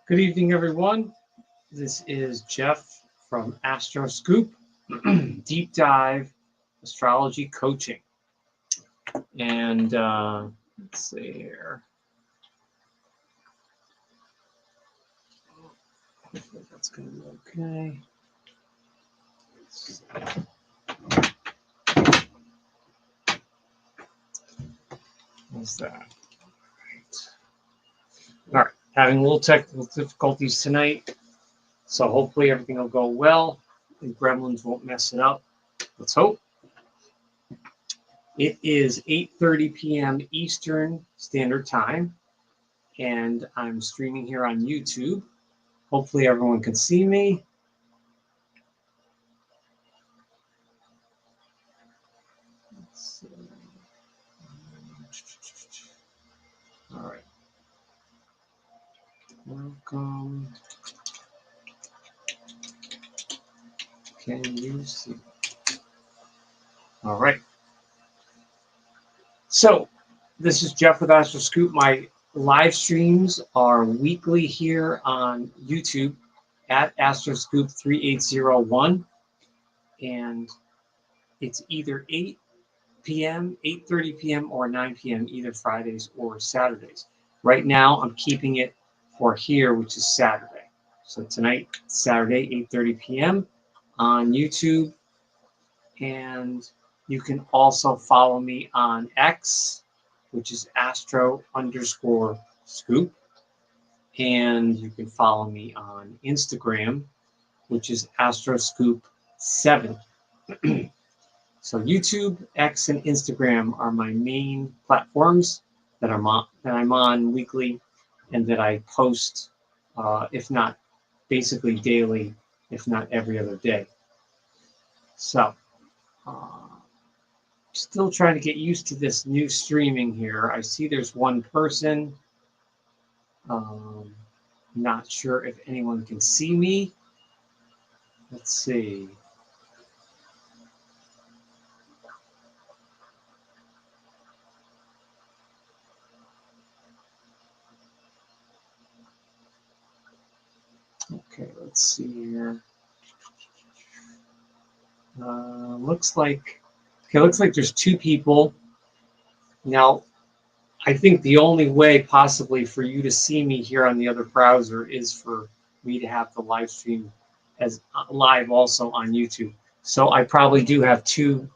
Good evening, everyone. This is Jeff from Astroscoop, deep dive astrology coaching. And let's see here. Hopefully that's going to be okay. What's that? All right, having a little technical difficulties tonight, so hopefully everything will go well and gremlins won't mess it up. Let's hope. It is 8:30 p.m. Eastern Standard Time, and I'm streaming here on YouTube. Hopefully everyone can see me. Let's see. All right. Welcome. Can you see? All right. So this is Jeff with Astroscoop. My live streams are weekly here on YouTube at Astroscoop 3801. And it's either 8 p.m., 8:30 p.m., or 9 p.m., either Fridays or Saturdays. Right now, I'm keeping it for here, which is Saturday. So tonight, Saturday, 8:30 p.m. on YouTube. And you can also follow me on X, which is Astro_Scoop. And you can follow me on Instagram, which is Astroscoop7. So YouTube, X, and Instagram are my main platforms that I'm on weekly and that I post, if not basically daily, if not every other day. So still trying to get used to this new streaming here. I see there's one person. Not sure if anyone can see me. Let's see. Okay, let's see here. Looks like there's two people. Now, I think the only way possibly for you to see me here on the other browser is for me to have the live stream as live also on YouTube. So I probably do have two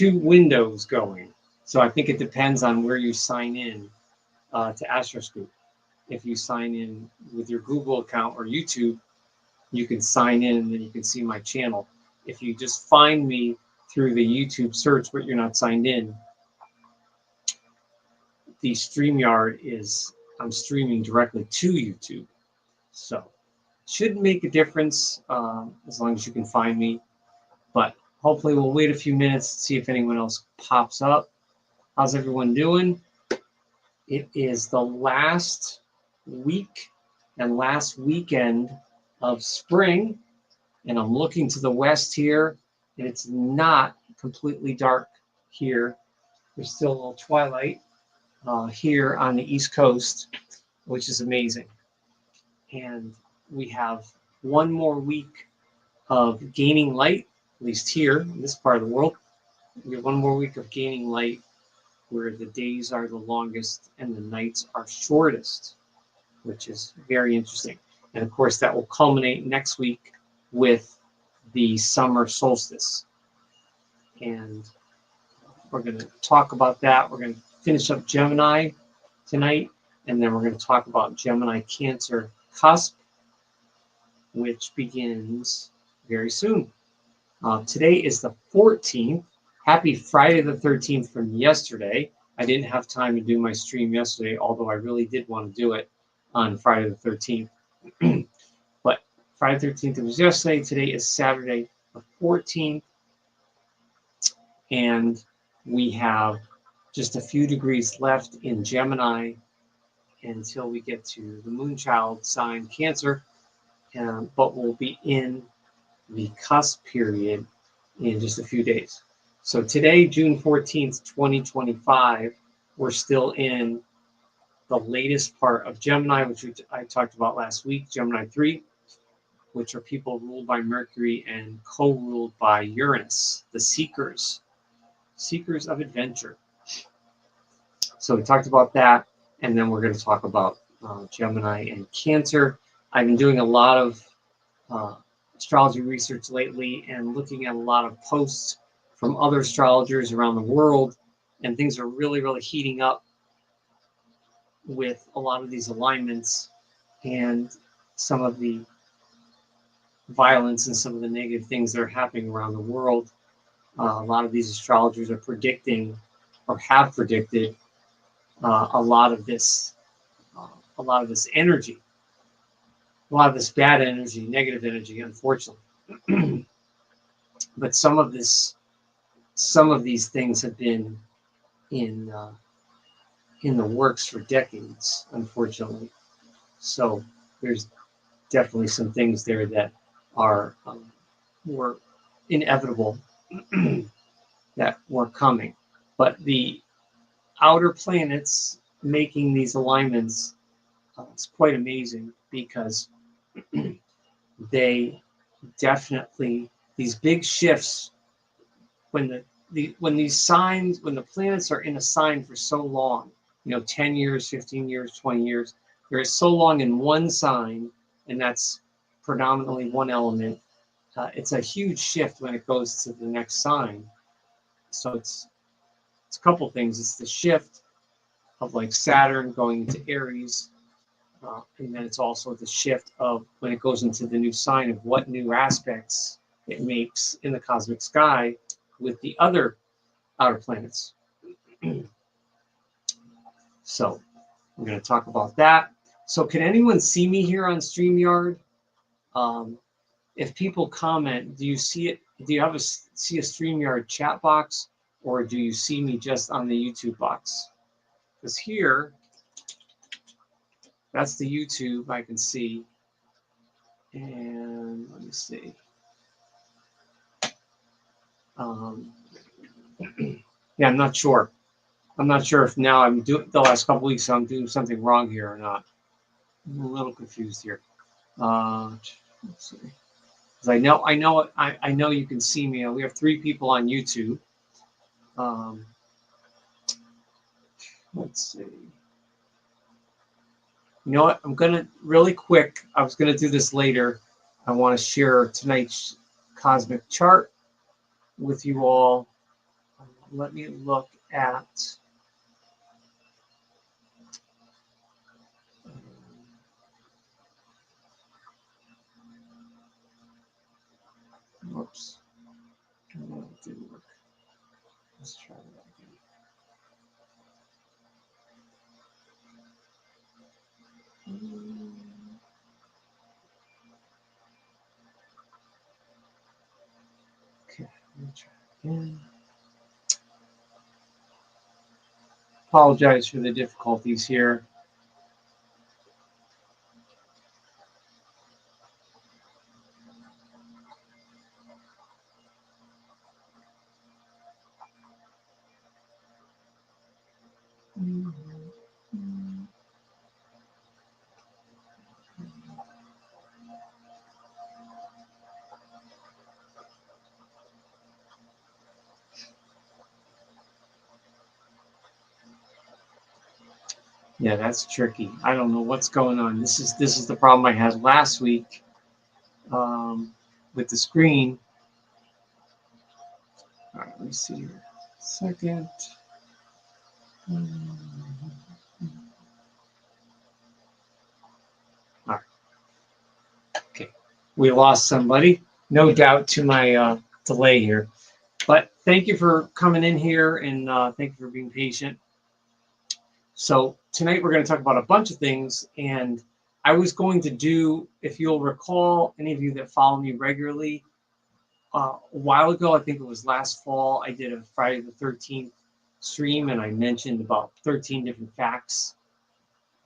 windows going. So I think it depends on where you sign in to Astroscoop. If you sign in with your Google account or YouTube, you can sign in and then you can see my channel. If you just find me through the YouTube search, but you're not signed in, the StreamYard I'm streaming directly to YouTube. So it shouldn't make a difference as long as you can find me. But hopefully we'll wait a few minutes to see if anyone else pops up. How's everyone doing? It is the last week and last weekend of spring, and I'm looking to the west here, and it's not completely dark here. There's still a little twilight here on the East Coast, which is amazing. And we have one more week of gaining light, at least here in this part of the world. We have one more week of gaining light where the days are the longest and the nights are shortest, which is very interesting. And of course, that will culminate next week with the summer solstice. And we're going to talk about that. We're going to finish up Gemini tonight, and then we're going to talk about Gemini-Cancer Cusp, which begins very soon. Today is the 14th. Happy Friday the 13th from yesterday. I didn't have time to do my stream yesterday, although I really did want to do it on Friday the 13th. But Friday the 13th, it was yesterday. Today is Saturday the 14th. And we have just a few degrees left in Gemini until we get to the Moonchild sign Cancer, but we'll be in the cusp period in just a few days. So today, June 14th, 2025, we're still in the latest part of Gemini, which I talked about last week, Gemini 3, which are people ruled by Mercury and co-ruled by Uranus, the seekers of adventure. So we talked about that, and then we're going to talk about Gemini and Cancer. I've been doing a lot of astrology research lately and looking at a lot of posts from other astrologers around the world, and things are really, really heating up with a lot of these alignments and some of the violence and some of the negative things that are happening around the world. A lot of these astrologers are predicting or have predicted a lot of this energy, a lot of this bad energy, negative energy, unfortunately. But some of these things have been in the works for decades, unfortunately. So there's definitely some things there that are were inevitable that were coming. But the outer planets making these alignments, it's quite amazing, because they definitely, these big shifts, when the planets are in a sign for so long, 10 years, 15 years, 20 years, they're so long in one sign, and that's predominantly one element. It's a huge shift when it goes to the next sign. So it's a couple things. It's the shift of like Saturn going into Aries, and then it's also the shift of when it goes into the new sign of what new aspects it makes in the cosmic sky with the other outer planets. So we're going to talk about that. So can anyone see me here on StreamYard? If people comment, do you see it? Do you see a StreamYard chat box, or do you see me just on the YouTube box? Because here, that's the YouTube I can see. And let me see. Yeah, I'm not sure. I'm not sure if now I'm doing the last couple weeks, so I'm doing something wrong here or not. I'm a little confused here. Let's see. Because I know you can see me. We have 3 people on YouTube. Let's see. You know what? I'm gonna really quick. I was gonna do this later. I want to share tonight's cosmic chart with you all. Let me look at. Whoops. No, it didn't work. Let's try that again. Okay, let me try again. Apologize for the difficulties here. Yeah, that's tricky. I don't know what's going on. This is the problem I had last week with the screen. All right, let me see here. Second. All right. Okay. We lost somebody. No doubt to my delay here. But thank you for coming in here, and thank you for being patient. So tonight we're going to talk about a bunch of things, and I was going to do, if you'll recall, any of you that follow me regularly, a while ago, I think it was last fall, I did a Friday the 13th stream, and I mentioned about 13 different facts,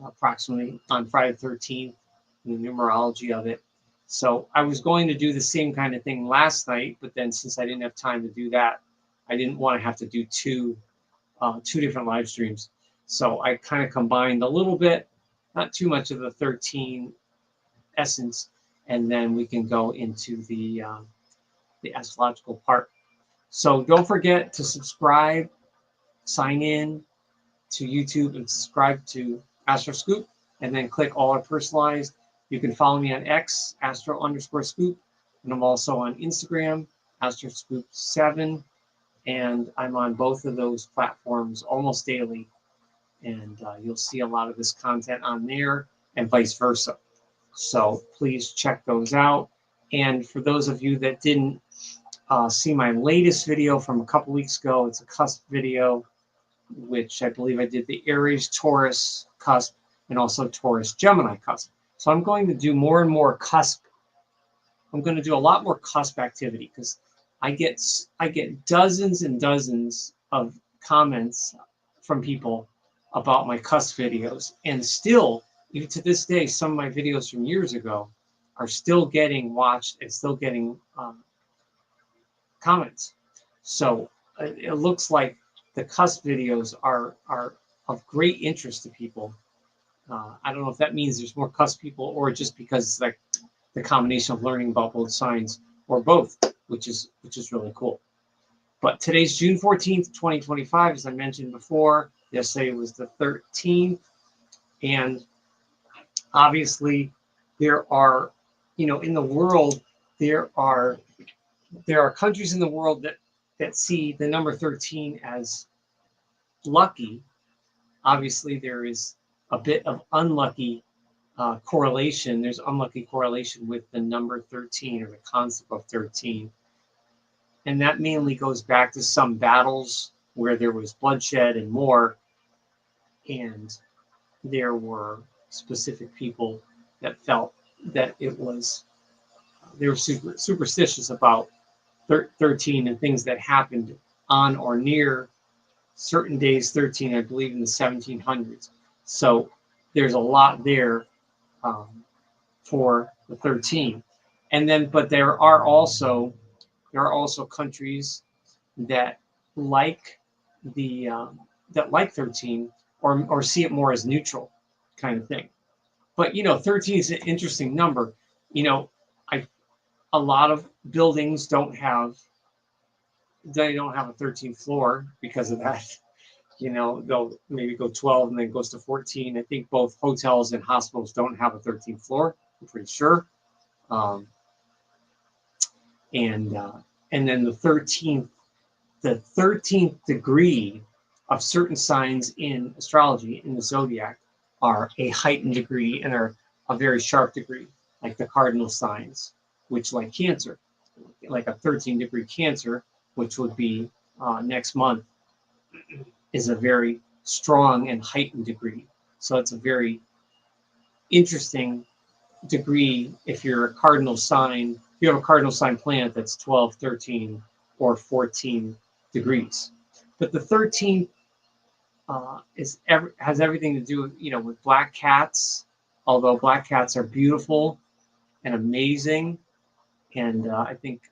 approximately, on Friday the 13th, the numerology of it. So I was going to do the same kind of thing last night, but then since I didn't have time to do that, I didn't want to have to do two different live streams. So I kind of combined a little bit, not too much of the 13 essence, and then we can go into the astrological part. So don't forget to subscribe, sign in to YouTube, and subscribe to Astroscoop, and then click all are personalized. You can follow me on X, Astro_Scoop, and I'm also on Instagram, Astroscoop7, and I'm on both of those platforms almost daily, and you'll see a lot of this content on there and vice versa. So please check those out. And for those of you that didn't see my latest video from a couple weeks ago, it's a cusp video, which I believe I did the Aries Taurus cusp and also Taurus Gemini cusp. So I'm going to do more and more cusp. I'm going to do a lot more cusp activity because I get dozens and dozens of comments from people about my cusp videos, and still, even to this day, some of my videos from years ago are still getting watched and still getting comments. So it looks like the cusp videos are of great interest to people. I don't know if that means there's more cusp people or just because it's like the combination of learning about both signs or both, which is really cool. But today's June 14th, 2025, as I mentioned before. Yesterday was the 13th, and obviously there are, in the world, there are countries in the world that see the number 13 as lucky. Obviously, there is a bit of unlucky correlation. There's unlucky correlation with the number 13 or the concept of 13. And that mainly goes back to some battles where there was bloodshed and more. And there were specific people that felt that they were superstitious about 13 and things that happened on or near certain days 13, I believe in the 1700s. So there's a lot there for the 13. And then, but there are also countries that like that like 13 or see it more as neutral kind of thing. But 13 is an interesting number. A lot of buildings don't have a 13th floor because of that. They'll maybe go 12 and then goes to 14. I think both hotels and hospitals don't have a 13th floor. I'm pretty sure. And then the 13th degree of certain signs in astrology in the zodiac are a heightened degree and are a very sharp degree, like the cardinal signs, which like Cancer, like a 13-degree Cancer, which would be next month, is a very strong and heightened degree. So it's a very interesting degree if you're a cardinal sign. If you have a cardinal sign planet that's 12, 13, or 14 degrees. But the 13 has everything to do with with black cats. Although black cats are beautiful and amazing, and I think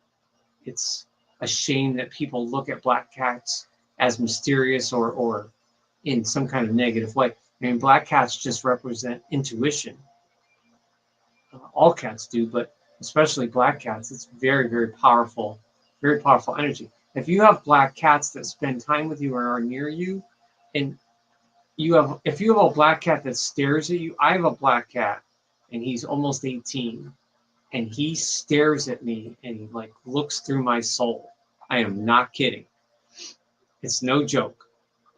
it's a shame that people look at black cats as mysterious or in some kind of negative way. I mean, black cats just represent intuition. All cats do, but especially black cats. It's very, very powerful energy. If you have black cats that spend time with you or are near you, and if you have a black cat that stares at you, I have a black cat, and he's almost 18, and he stares at me and he like looks through my soul. I am not kidding. It's no joke.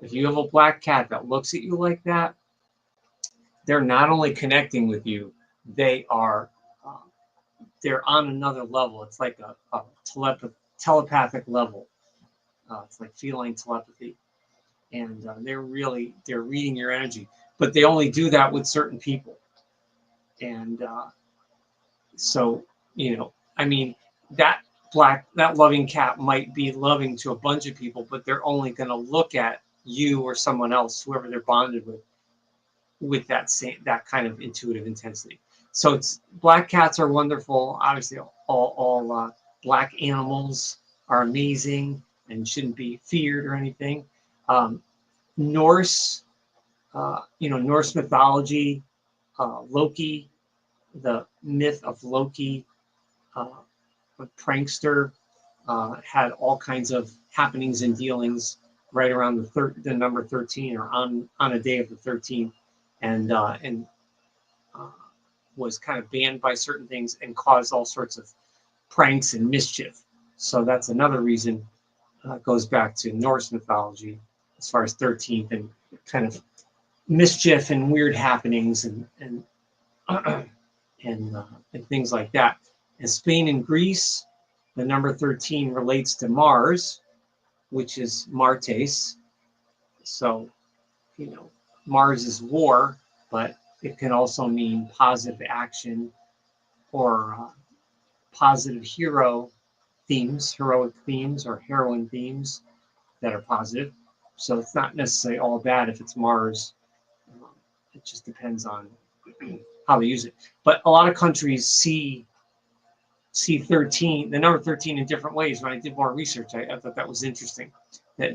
If you have a black cat that looks at you like that, they're not only connecting with you, they're on another level. It's like a telepathic level. It's like feline telepathy, and they're reading your energy. But they only do that with certain people, and so I mean that loving cat might be loving to a bunch of people, but they're only going to look at you or someone else, whoever they're bonded with that kind of intuitive intensity. So black cats are wonderful. Obviously, all black animals are amazing and shouldn't be feared or anything. Norse Norse mythology, Loki, the myth of Loki, a prankster, had all kinds of happenings and dealings right around the number 13, or on a day of the 13th, and was kind of banned by certain things and caused all sorts of pranks and mischief. So that's another reason. Goes back to Norse mythology as far as 13th and kind of mischief and weird happenings and things like that. In Spain and Greece, the number 13 relates to Mars, which is Martes. So, Mars is war, but it can also mean positive action or positive heroic themes, or heroine themes that are positive. So it's not necessarily all bad if it's Mars. It just depends on how they use it. But a lot of countries see 13, the number 13, in different ways. When I did more research, I thought that was interesting. That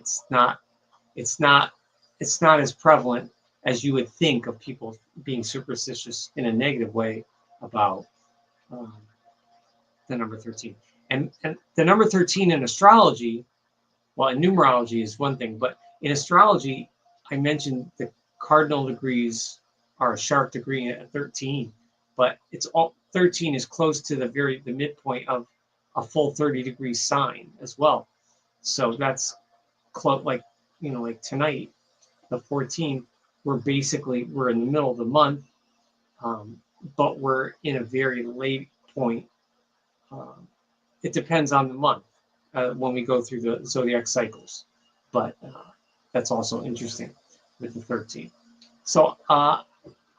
it's not as prevalent as you would think of people being superstitious in a negative way about the number 13. And the number 13 in astrology, well, in numerology is one thing, but in astrology, I mentioned the cardinal degrees are a sharp degree at 13, but it's all 13 is close to the midpoint of a full 30-degree sign as well. So that's close, like tonight, the 14th, we're in the middle of the month, but we're in a very late point. It depends on the month when we go through the zodiac cycles, but that's also interesting with the 13. So I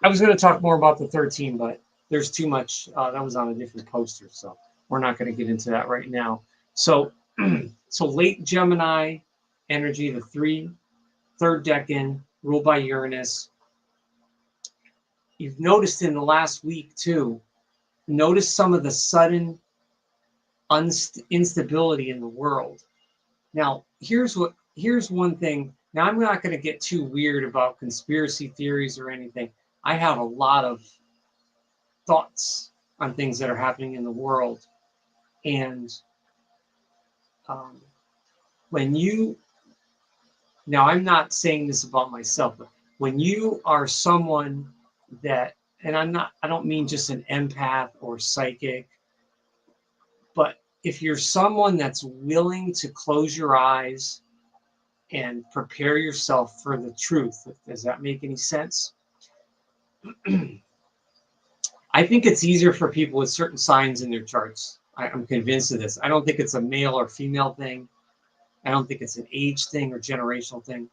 was going to talk more about the 13, but there's too much. That was on a different poster, so we're not going to get into that right now. So, so late Gemini energy, the third decan, ruled by Uranus. You've noticed in the last week too, notice some of the sudden instability in the world. Now, here's one thing. Now, I'm not going to get too weird about conspiracy theories or anything. I have a lot of thoughts on things that are happening in the world. And now I'm not saying this about myself, but when you are someone that, and I don't mean just an empath or psychic, but if you're someone that's willing to close your eyes and prepare yourself for the truth, does that make any sense? I think it's easier for people with certain signs in their charts. I'm convinced of this. I don't think it's a male or female thing. I don't think it's an age thing or generational thing.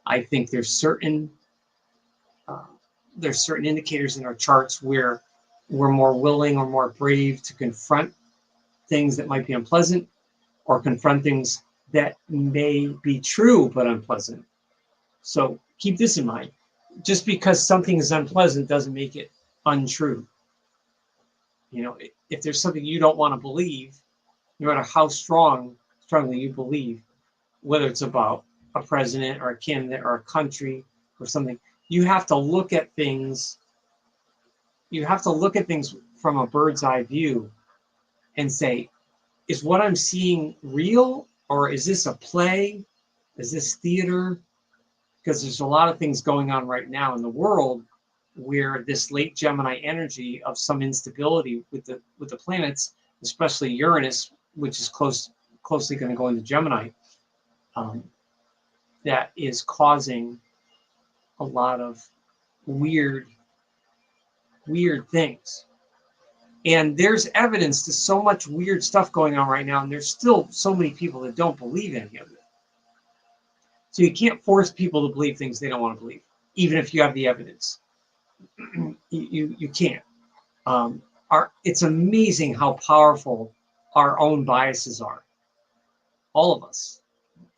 I think there's certain indicators in our charts where we're more willing or more brave to confront things that might be unpleasant, or confront things that may be true but unpleasant. So keep this in mind. Just because something is unpleasant doesn't make it untrue. If there's something you don't want to believe, no matter how strongly you believe, whether it's about a president or a candidate or a country or something, you have to look at things. You have to look at things from a bird's eye view and say, is what I'm seeing real, or is this a play? Is this theater? Because there's a lot of things going on right now in the world where this late Gemini energy of some instability with the planets, especially Uranus, which is closely going to go into Gemini, that is causing a lot of weird things. And there's evidence to so much weird stuff going on right now, and there's still so many people that don't believe any of it. So you can't force people to believe things they don't want to believe, even if you have the evidence. You can't. It's amazing how powerful our own biases are. All of us.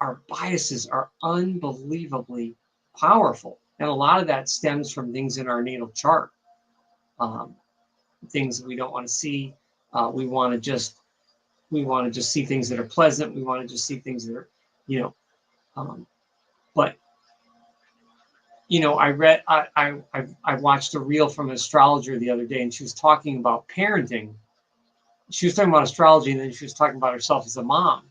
Our biases are unbelievably powerful. And a lot of that stems from things in our natal chart. Things that we don't want to see. We want to just see things that are pleasant. We want to just see things that are, but you know, I watched a reel from an astrologer the other day, and she was talking about parenting. She was talking about astrology, and then she was talking about herself as a mom.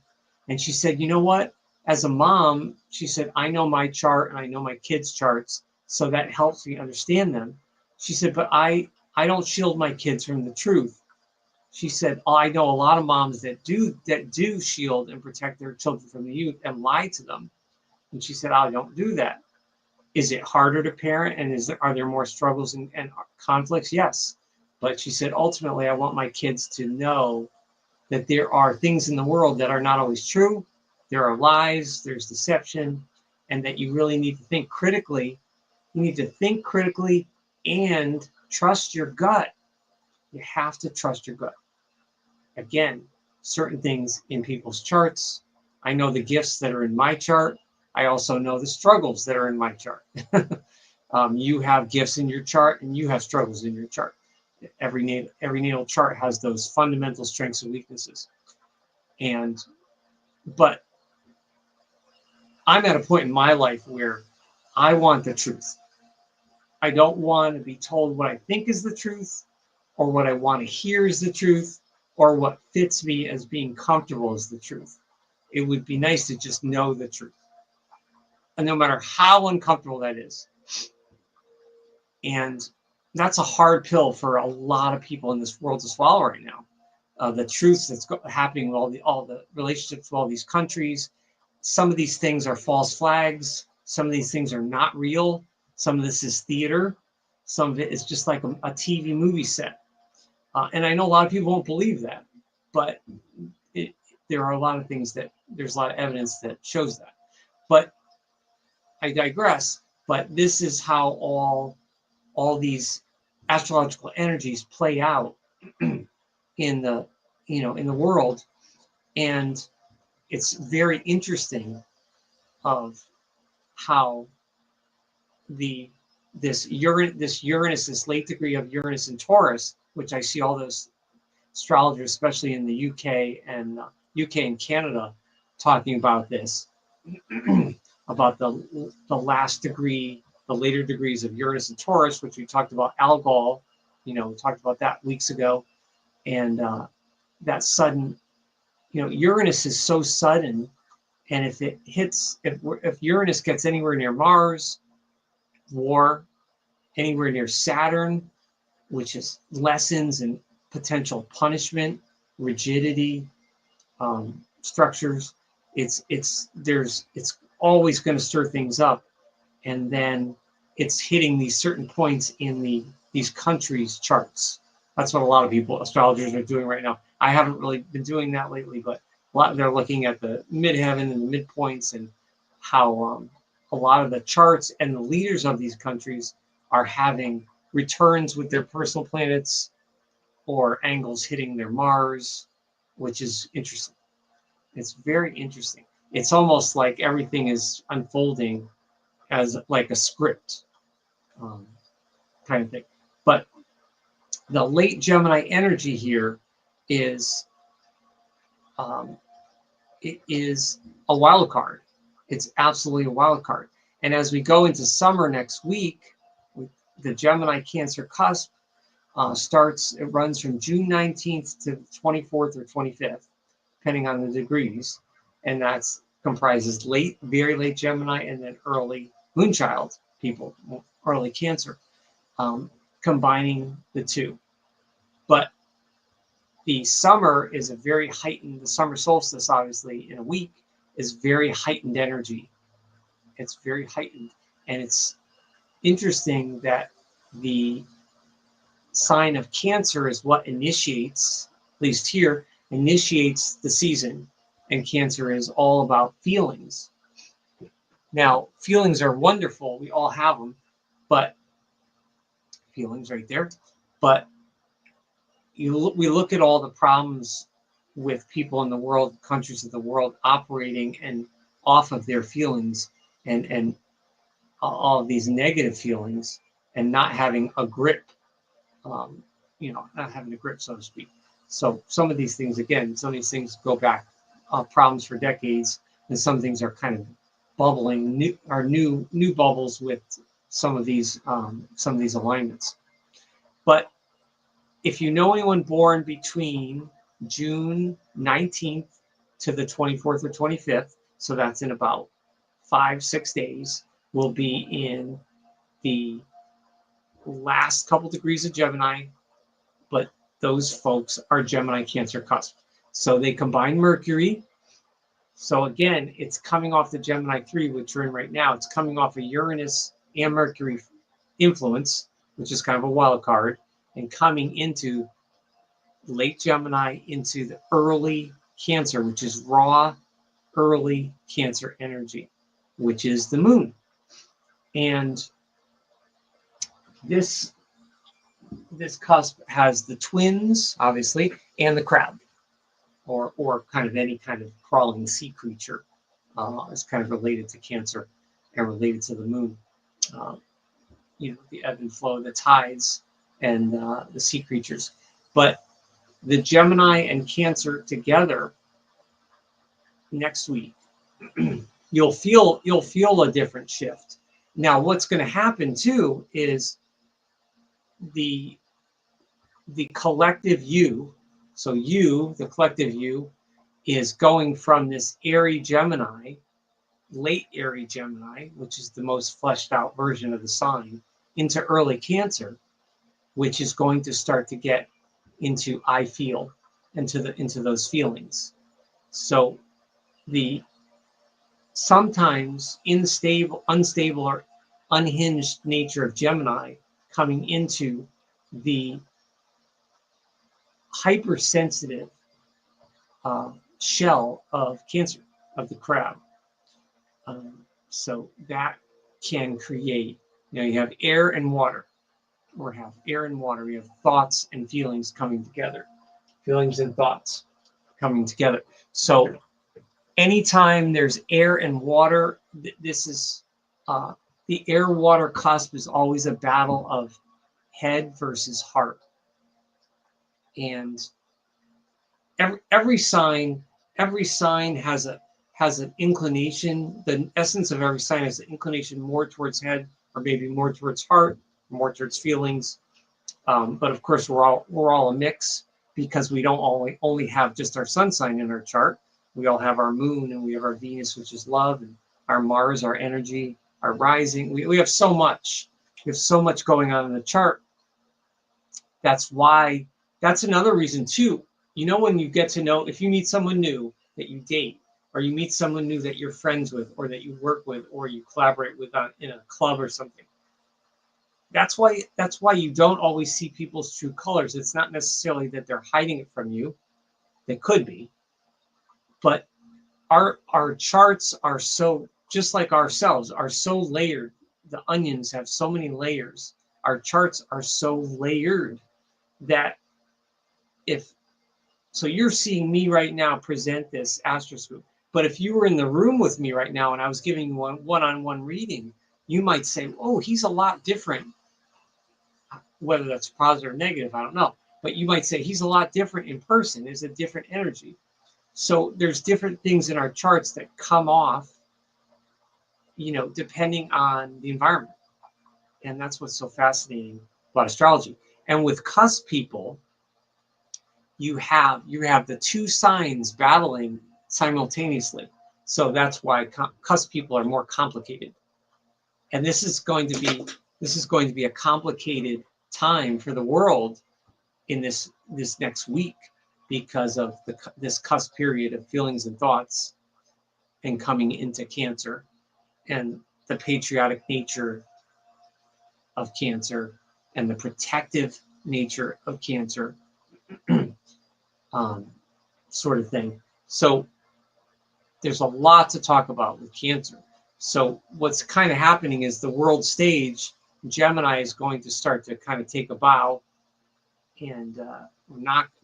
And she said, you know what? As a mom, she said, I know my chart and I know my kids' charts, so that helps me understand them. She said, but I don't shield my kids from the truth. She said, oh, I know a lot of moms that do shield and protect their children from the youth and lie to them. And she said, I don't do that. Is it harder to parent, and are there more struggles and conflicts? Yes. But she said, ultimately, I want my kids to know that there are things in the world that are not always true. There are lies, there's deception, and that you really need to think critically. You need to think critically and trust your gut. You have to trust your gut. Again, certain things in people's charts. I know the gifts that are in my chart. I also know the struggles that are in my chart. You have gifts in your chart and you have struggles in your chart. Every natal chart has those fundamental strengths and weaknesses. But I'm at a point in my life where I want the truth. I don't want to be told what I think is the truth, or what I want to hear is the truth, or what fits me as being comfortable is the truth. It would be nice to just know the truth, and no matter how uncomfortable that is. And that's a hard pill for a lot of people in this world to swallow right now. The truth that's happening with all the relationships with all these countries. Some of these things are false flags. Some of these things are not real. Some of this is theater. Some of it is just like a TV movie set. And I know a lot of people won't believe that, but there are a lot of things there's a lot of evidence that shows that. But I digress. But this is how all these astrological energies play out in the world, and it's very interesting of how this late degree of Uranus in Taurus, which I see all those astrologers, especially in the UK and Canada, talking about this, about the last degree, the later degrees of Uranus and Taurus, which we talked about Algol, we talked about that weeks ago, and that sudden, Uranus is so sudden, and if Uranus gets anywhere near Mars, war, anywhere near Saturn, which is lessons and potential punishment, rigidity, structures, it's always going to stir things up, and then it's hitting these certain points in these countries' charts. That's what a lot of astrologers are doing right now. I haven't really been doing that lately, but they're looking at the midheaven and the midpoints, and how a lot of the charts and the leaders of these countries are having returns with their personal planets or angles hitting their Mars, which is interesting. It's very interesting. It's almost like everything is unfolding as like a script, kind of thing. But the late Gemini energy here is it is a wild card. It's absolutely a wild card. And as we go into summer next week, the Gemini-Cancer Cusp it runs from June 19th to 24th or 25th, depending on the degrees. And that's comprises very late Gemini, and then early Moonchild people, early Cancer, combining the two. But the summer is the summer solstice, obviously, in a week, is very heightened energy. It's very heightened. And it's interesting that the sign of Cancer is what initiates, at least here, initiates the season. And Cancer is all about feelings. Now, feelings are wonderful. We all have them, but feelings right there. But we look at all the problems with people in the world, countries of the world operating and off of their feelings, and all of these negative feelings, and not having a grip, not having a grip, so to speak. So some of these things go back, problems for decades, and some things are kind of bubbling, new bubbles with some of these alignments. But if you know anyone born between June 19th to the 24th or 25th, so that's in about 5-6 days, will be in the last couple degrees of Gemini, but those folks are Gemini-Cancer Cusp. So they combine Mercury. So again, it's coming off the Gemini 3, which we're in right now. It's coming off a Uranus and Mercury influence, which is kind of a wild card, and coming into late Gemini into the early Cancer, which is raw, early Cancer energy, which is the moon. And this cusp has the twins, obviously, and the crab, or kind of any kind of crawling sea creature is kind of related to Cancer and related to the moon. You know, the ebb and flow, the tides, and the sea creatures. But the Gemini and Cancer together next week, you'll feel a different shift. Now, what's going to happen too is the collective you, so you, the collective you, is going from this airy Gemini, late airy Gemini, which is the most fleshed out version of the sign, into early Cancer, which is going to start to get into I feel, into those feelings. So the sometimes unstable or unhinged nature of Gemini coming into the hypersensitive shell of Cancer, of the crab. So that can create, you know, you have air and water, or have air and water. You have thoughts and feelings coming together, feelings and thoughts coming together. So anytime there's air and water, this is the air-water cusp is always a battle of head versus heart. And every sign has an inclination. The essence of every sign has an inclination more towards head, or maybe more towards heart, more towards feelings. But of course, we're all a mix, because we don't only have just our sun sign in our chart. We all have our moon, and we have our Venus, which is love, and our Mars, our energy, our rising. We have so much. We have so much going on in the chart. That's another reason too. You know, when you get to know, if you meet someone new that you date, or you meet someone new that you're friends with, or that you work with, or you collaborate with in a club or something, that's why you don't always see people's true colors. It's not necessarily that they're hiding it from you. They could be. But our charts are so, just like ourselves, are so layered. The onions have so many layers. Our charts are so layered that so you're seeing me right now present this Astroscoop. But if you were in the room with me right now and I was giving you one-on-one reading, you might say, oh, he's a lot different. Whether that's positive or negative, I don't know. But you might say he's a lot different in person. There's a different energy. So there's different things in our charts that come off, you know, depending on the environment. And that's what's so fascinating about astrology. And with cusp people, you have the two signs battling simultaneously. So that's why cusp people are more complicated. And this is going to be a complicated time for the world in this next week, because of this cusp period of feelings and thoughts, and coming into Cancer, and the patriotic nature of Cancer, and the protective nature of Cancer, sort of thing. So there's a lot to talk about with Cancer. So what's kind of happening is the world stage, Gemini is going to start to kind of take a bow, and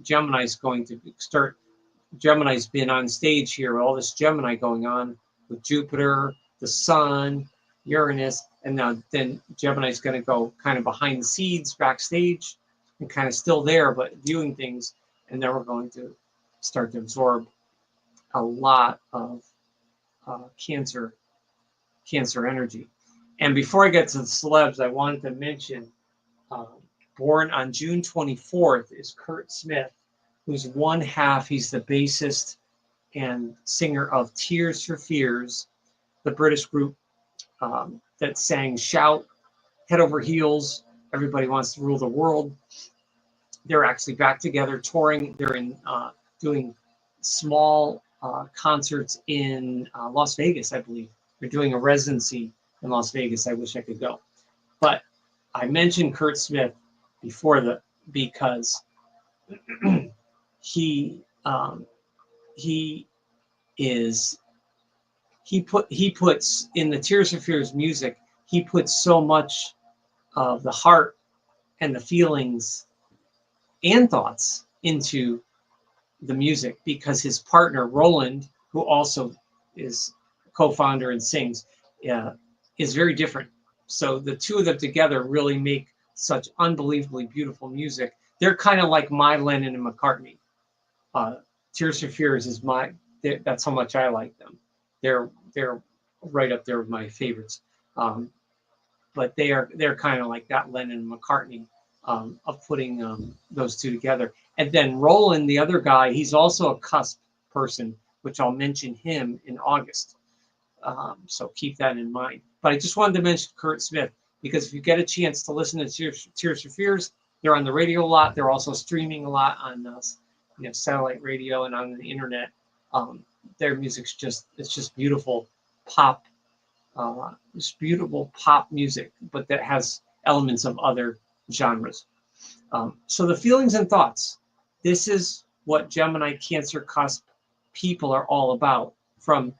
Gemini's going to start. Gemini's been on stage here, all this Gemini going on with Jupiter, the Sun, Uranus, and now then Gemini's going to go kind of behind the scenes, backstage, and kind of still there, but viewing things. And then we're going to start to absorb a lot of Cancer energy. And before I get to the celebs, I wanted to mention, um, born on June 24th is Kurt Smith, who's one half. He's the bassist and singer of Tears for Fears, the British group that sang Shout, Head Over Heels, Everybody Wants to Rule the World. They're actually back together touring. They're in doing small concerts in Las Vegas, I believe. They're doing a residency in Las Vegas. I wish I could go. But I mentioned Kurt Smith because he puts in the Tears for Fears music. He puts so much of the heart and the feelings and thoughts into the music, because his partner Roland, who also is co-founder and sings, is very different. So the two of them together really make such unbelievably beautiful music. They're kind of like my Lennon and McCartney. Tears for Fears is that's how much I like them. They're right up there with my favorites. But they're kind of like that Lennon and McCartney of putting those two together. And then Roland, the other guy, he's also a cusp person, which I'll mention him in August. So keep that in mind. But I just wanted to mention Kurt Smith, because if you get a chance to listen to Tears for Fears, they're on the radio a lot. They're also streaming a lot on satellite radio and on the internet. Their music's just beautiful pop. It's beautiful pop music, but that has elements of other genres. So the feelings and thoughts. This is what Gemini-Cancer Cusp people are all about from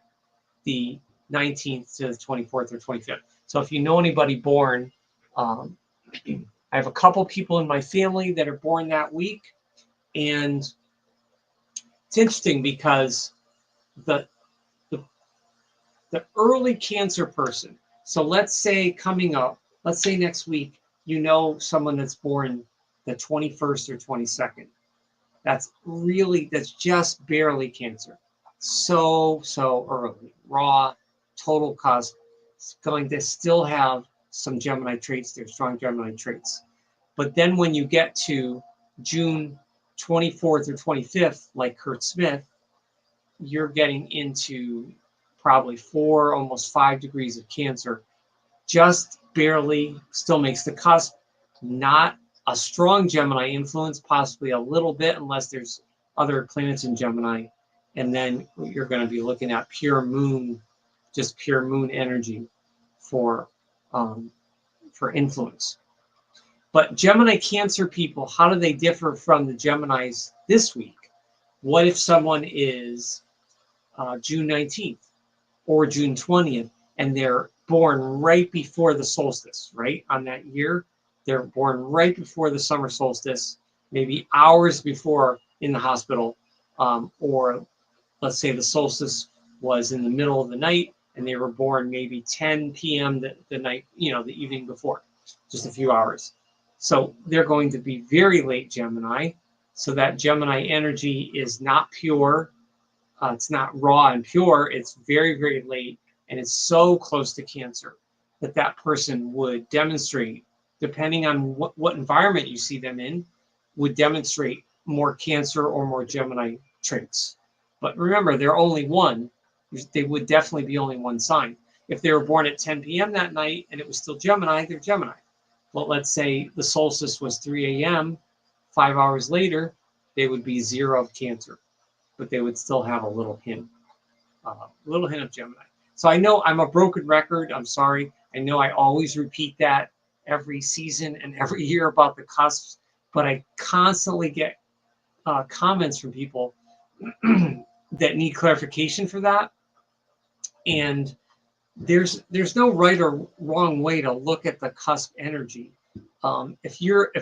the 19th to the 24th or 25th. So if you know anybody born, I have a couple people in my family that are born that week. And it's interesting because the early Cancer person, so let's say next week, someone that's born the 21st or 22nd. That's just barely Cancer. So early, raw, total cusp. It's going to still have some Gemini traits. They're strong Gemini traits. But then when you get to June 24th or 25th, like Kurt Smith, you're getting into probably 4, almost 5 degrees of Cancer. Just barely, still makes the cusp. Not a strong Gemini influence, possibly a little bit, unless there's other planets in Gemini. And then you're going to be looking at pure moon energy for influence. But Gemini Cancer people, how do they differ from the Geminis this week? What if someone is June 19th or June 20th and they're born right before the solstice, right? On that year, they're born right before the summer solstice, maybe hours before in the hospital, or let's say the solstice was in the middle of the night and they were born maybe 10 p.m. the night, the evening before, just a few hours. So they're going to be very late Gemini. So that Gemini energy is not pure. It's not raw and pure. It's very, very late. And it's so close to Cancer that person would demonstrate, depending on what environment you see them in, would demonstrate more Cancer or more Gemini traits. But remember, they're only one. They would definitely be only one sign. If they were born at 10 p.m. that night and it was still Gemini, they're Gemini. Well, let's say the solstice was 3 a.m., 5 hours later, they would be 0 of Cancer, but they would still have a little hint of Gemini. So I know I'm a broken record. I'm sorry. I know I always repeat that every season and every year about the cusps, but I constantly get comments from people that need clarification for that. And there's no right or wrong way to look at the cusp energy. If you're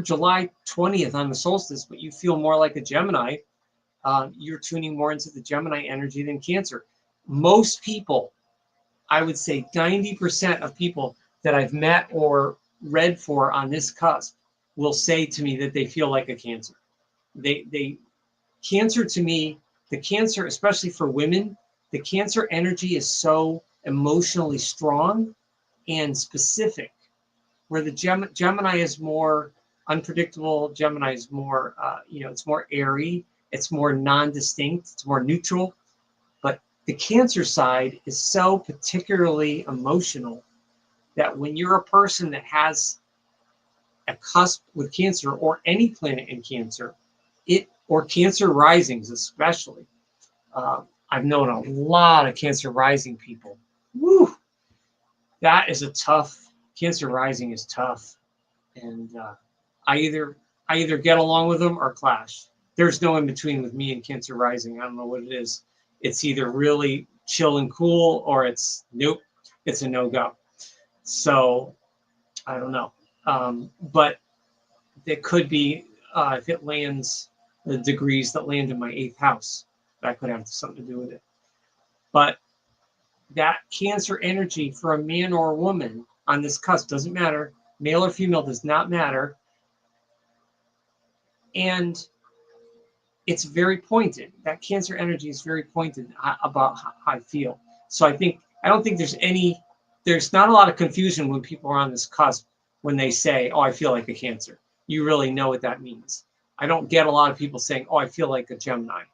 July 20th on the solstice, but you feel more like a Gemini, you're tuning more into the Gemini energy than Cancer. Most people, I would say 90% of people that I've met or read for on this cusp will say to me that they feel like a Cancer. Cancer to me, the Cancer, especially for women, the Cancer energy is so emotionally strong and specific, where the Gemini is more unpredictable. Gemini is more, it's more airy, it's more non-distinct, it's more neutral. But the Cancer side is so particularly emotional that when you're a person that has a cusp with Cancer or any planet in Cancer, or Cancer risings especially, I've known a lot of Cancer rising people. Woo! That is a tough, Cancer rising is tough. And I either get along with them or clash. There's no in between with me and Cancer rising. I don't know what it is. It's either really chill and cool, or it's nope, it's a no-go. So I don't know. But it could be, if it lands, the degrees that land in my 8th house, that could have something to do with it. But that Cancer energy for a man or a woman on this cusp doesn't matter. Male or female does not matter. And it's very pointed. That Cancer energy is very pointed about how I feel. So I don't think there's not a lot of confusion when people are on this cusp when they say, oh, I feel like a Cancer. You really know what that means. I don't get a lot of people saying, oh, I feel like a Gemini.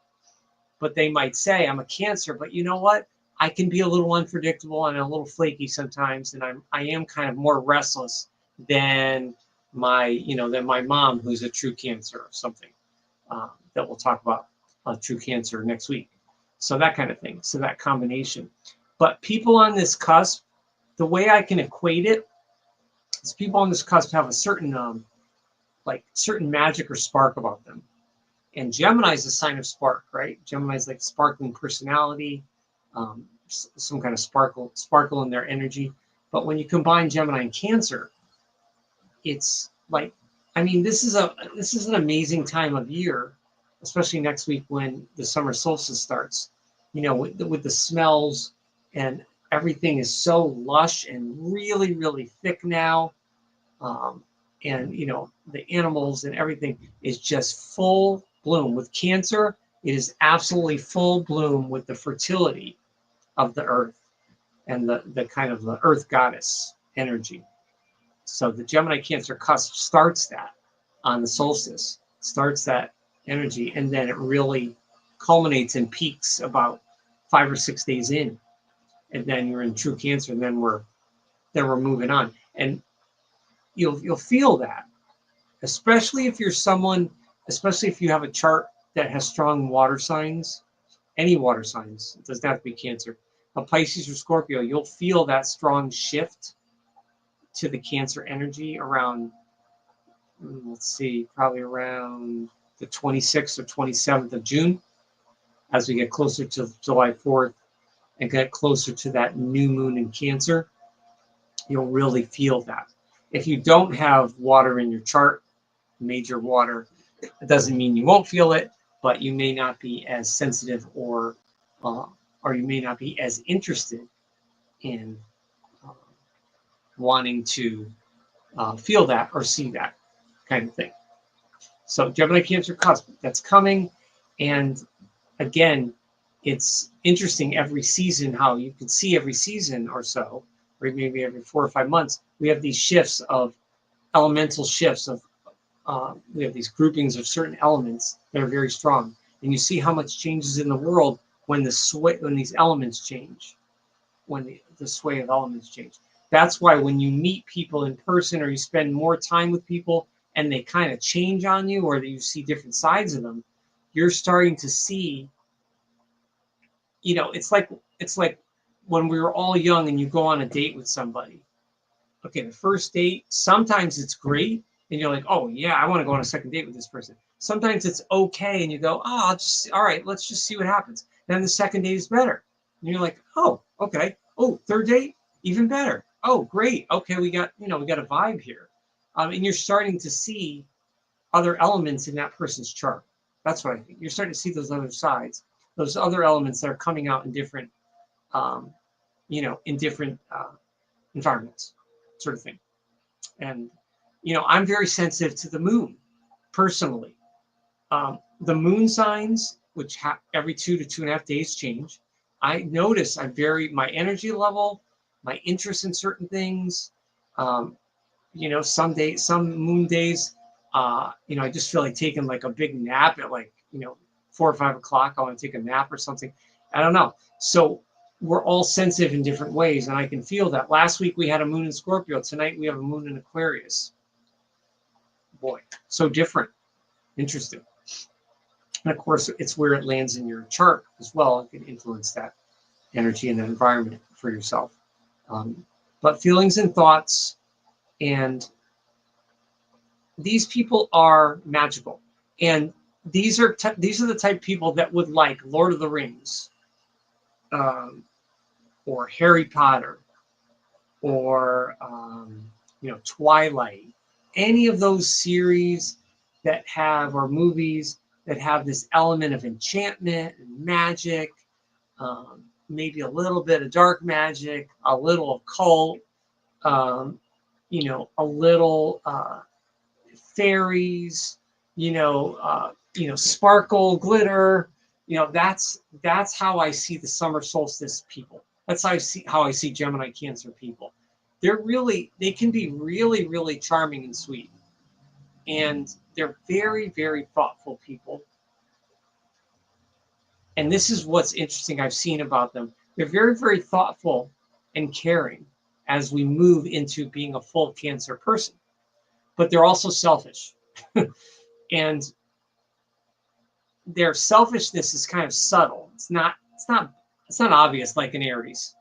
But they might say, I'm a Cancer, but you know what? I can be a little unpredictable and a little flaky sometimes, and I am kind of more restless than my mom, who's a true Cancer or something. That we'll talk about true Cancer next week. So that kind of thing. So that combination. But people on this cusp, the way I can equate it is people on this cusp have a certain certain magic or spark about them. And Gemini is a sign of spark, right? Gemini is like sparkling personality, some kind of sparkle in their energy. But when you combine Gemini and Cancer, it's like, this is an amazing time of year, especially next week when the summer solstice starts. With the smells, and everything is so lush and really, really thick now. And the animals and everything is just full bloom. With Cancer, it is absolutely full bloom with the fertility of the earth and the kind of the earth goddess energy. So the Gemini-Cancer cusp starts that on the solstice, starts that energy, and then it really culminates and peaks about 5 or 6 days in, and then you're in true Cancer, and then we're moving on, and you'll feel that, especially if you're someone, especially if you have a chart that has strong water signs, any water signs. It doesn't have to be Cancer. A Pisces or Scorpio, you'll feel that strong shift to the Cancer energy around, probably around the 26th or 27th of June, as we get closer to July 4th and get closer to that new moon in Cancer. You'll really feel that. If you don't have water in your chart, major water, it doesn't mean you won't feel it, but you may not be as sensitive, or you may not be as interested in wanting to feel that or see that kind of thing. So Gemini-Cancer cusp, that's coming. And again, it's interesting every season how you can see every season or so, or maybe every 4 or 5 months, we have these shifts of elemental shifts of we have these groupings of certain elements that are very strong, and you see how much changes in the world when these elements change, when the sway of elements change. That's why when you meet people in person, or you spend more time with people and they kind of change on you, or that you see different sides of them, you're starting to see, it's like when we were all young and you go on a date with somebody. Okay, the first date, sometimes it's great, and you're like, oh yeah, I want to go on a second date with this person. Sometimes it's okay, and you go, oh, all right, let's just see what happens. Then the second date is better, and you're like, oh, okay. Oh, third date, even better. Oh, great. Okay, we got a vibe here, and you're starting to see other elements in that person's chart. That's what I think. You're starting to see those other sides, those other elements that are coming out in different, environments, sort of thing. And I'm very sensitive to the moon, personally. The moon signs, which every 2 to 2.5 days change, I notice I vary my energy level, my interest in certain things. You know, some days, some moon days, you know, I just feel like taking like a big nap at like, you know, 4 or 5 o'clock. I want to take a nap or something. I don't know. So we're all sensitive in different ways, and I can feel that. Last week we had a moon in Scorpio. Tonight we have a moon in Aquarius. Boy, so different. Interesting. And of course, it's where it lands in your chart as well. It can influence that energy and that environment for yourself. But feelings and thoughts, and these people are magical. And these are the type of people that would like Lord of the Rings, or Harry Potter, or you know, Twilight, any of those series that have, or movies that have this element of enchantment and magic, maybe a little bit of dark magic, a little occult, you know, a little fairies, you know, sparkle, glitter. You know, that's how I see the summer solstice people. That's how I see Gemini Cancer people. They can be really, really charming and sweet. And they're very, very thoughtful people. And this is what's interesting I've seen about them. They're very, very thoughtful and caring as we move into being a full Cancer person. But they're also selfish. And their selfishness is kind of subtle. It's not obvious like an Aries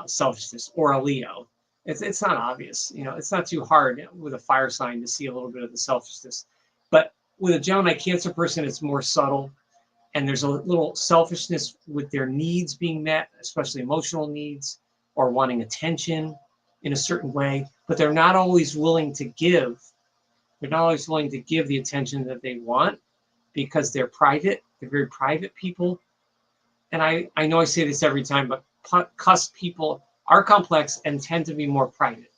selfishness, or a Leo. It's not obvious. You know, it's not too hard with a fire sign to see a little bit of the selfishness. But with a Gemini Cancer person, it's more subtle, and there's a little selfishness with their needs being met, especially emotional needs, or wanting attention in a certain way. But they're not always willing to give. They're not always willing to give the attention that they want, because they're private. They're very private people. And I know I say this every time, but cusp people are complex and tend to be more private.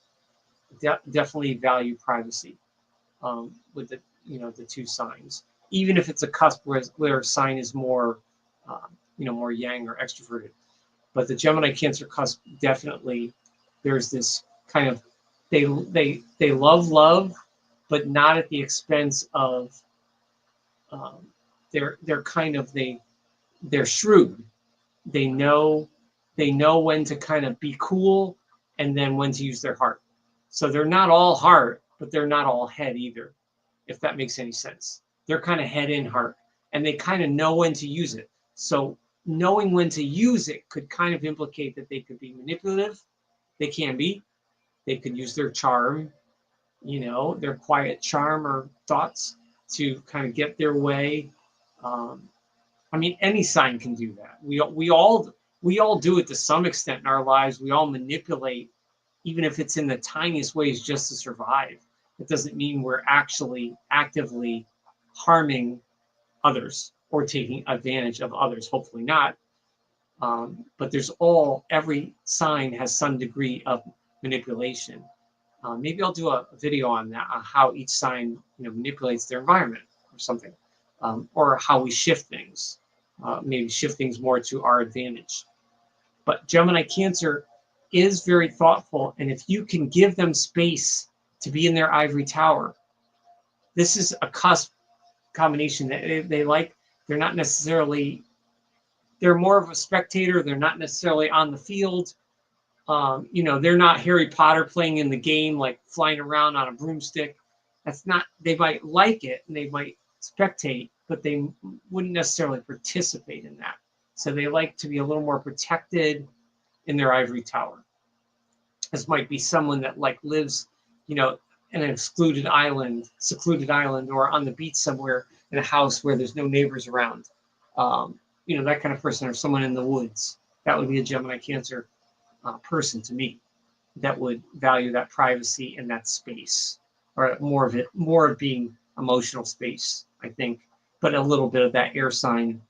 Definitely value privacy with the, you know, the two signs. Even if it's a cusp where a sign is more, you know, more yang or extroverted. But the Gemini Cancer cusp, definitely, there's this kind of, they love, but not at the expense of, they're kind of, they're shrewd. They know when to kind of be cool, and then when to use their heart. So they're not all heart, but they're not all head either, if that makes any sense. They're kind of head in heart, and they kind of know when to use it. So knowing when to use it could kind of implicate that they could be manipulative. They can be. They could use their charm, you know, their quiet charm or thoughts to kind of get their way. I mean, any sign can do that. We all do it to some extent in our lives. We all manipulate, even if it's in the tiniest ways, just to survive. It doesn't mean we're actually actively harming others or taking advantage of others. Hopefully not. But every sign has some degree of manipulation. Maybe I'll do a video on that, on how each sign, you know, manipulates their environment or something, or how we shift things. Maybe shift things more to our advantage. But Gemini Cancer is very thoughtful, and if you can give them space to be in their ivory tower, this is a cusp combination that they like. They're not necessarily, they're more of a spectator. They're not necessarily on the field. You know, they're not Harry Potter playing in the game, like flying around on a broomstick. That's not, they might like it and they might spectate, but they wouldn't necessarily participate in that. So they like to be a little more protected in their ivory tower. This might be someone that like lives, you know, in an secluded island, or on the beach somewhere in a house where there's no neighbors around. You know, that kind of person, or someone in the woods. That would be a Gemini Cancer person to me, that would value that privacy and that space, or more of being emotional space, I think, but a little bit of that air sign,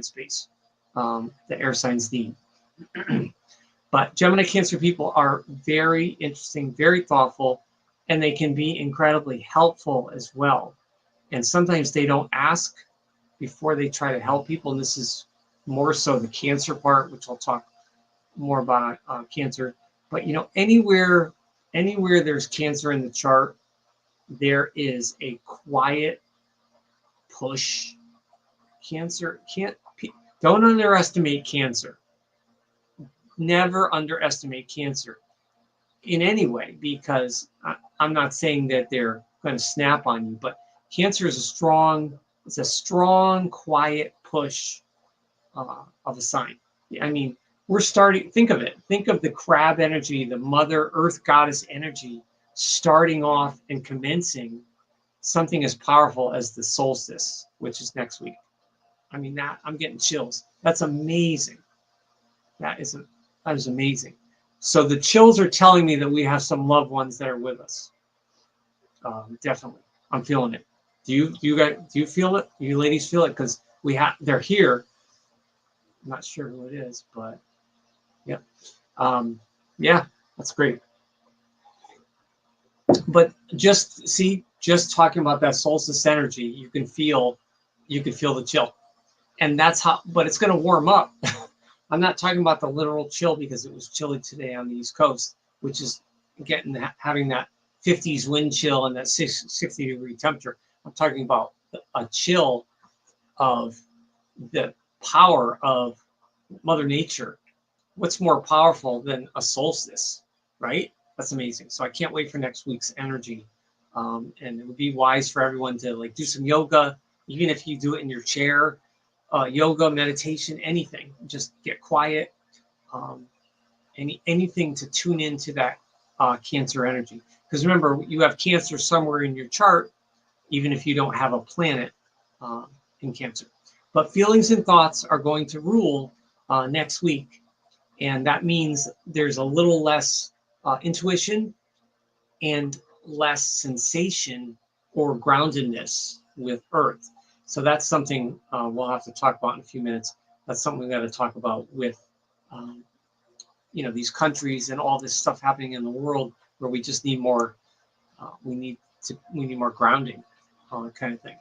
space, the air signs need. But Gemini Cancer people are very interesting, very thoughtful, and they can be incredibly helpful as well. And sometimes they don't ask before they try to help people. And this is more so the Cancer part, which I'll talk more about Cancer. But anywhere there's Cancer in the chart, there is a quiet push. Cancer don't underestimate Cancer. Never underestimate Cancer in any way, because I'm not saying that they're going to snap on you, but Cancer is it's a strong, quiet push of a sign. I mean, we're starting, think of it. Think of the crab energy, the Mother Earth Goddess energy, starting off and commencing something as powerful as the solstice, which is next week. I mean, that I'm getting chills. That's amazing. That is amazing. So the chills are telling me that we have some loved ones that are with us. Definitely, I'm feeling it. Do you feel it? You ladies feel it? Because they're here. I'm not sure who it is, but yeah, yeah, that's great. But just talking about that solstice energy, you can feel the chill, and that's how. But it's going to warm up. I'm not talking about the literal chill, because it was chilly today on the East Coast, which is having that 50s wind chill and that 60-degree temperature. I'm talking about a chill of the power of Mother Nature. What's more powerful than a solstice, right? That's amazing. So I can't wait for next week's energy. And it would be wise for everyone to do some yoga, even if you do it in your chair. Yoga, meditation, anything. Just get quiet. Anything to tune into that Cancer energy. Because remember, you have Cancer somewhere in your chart, even if you don't have a planet in Cancer. But feelings and thoughts are going to rule next week. And that means there's a little less intuition and less sensation or groundedness with Earth. So that's something we'll have to talk about in a few minutes. That's something we've got to talk about with, these countries and all this stuff happening in the world, where we just need more. We need more grounding, kind of thing.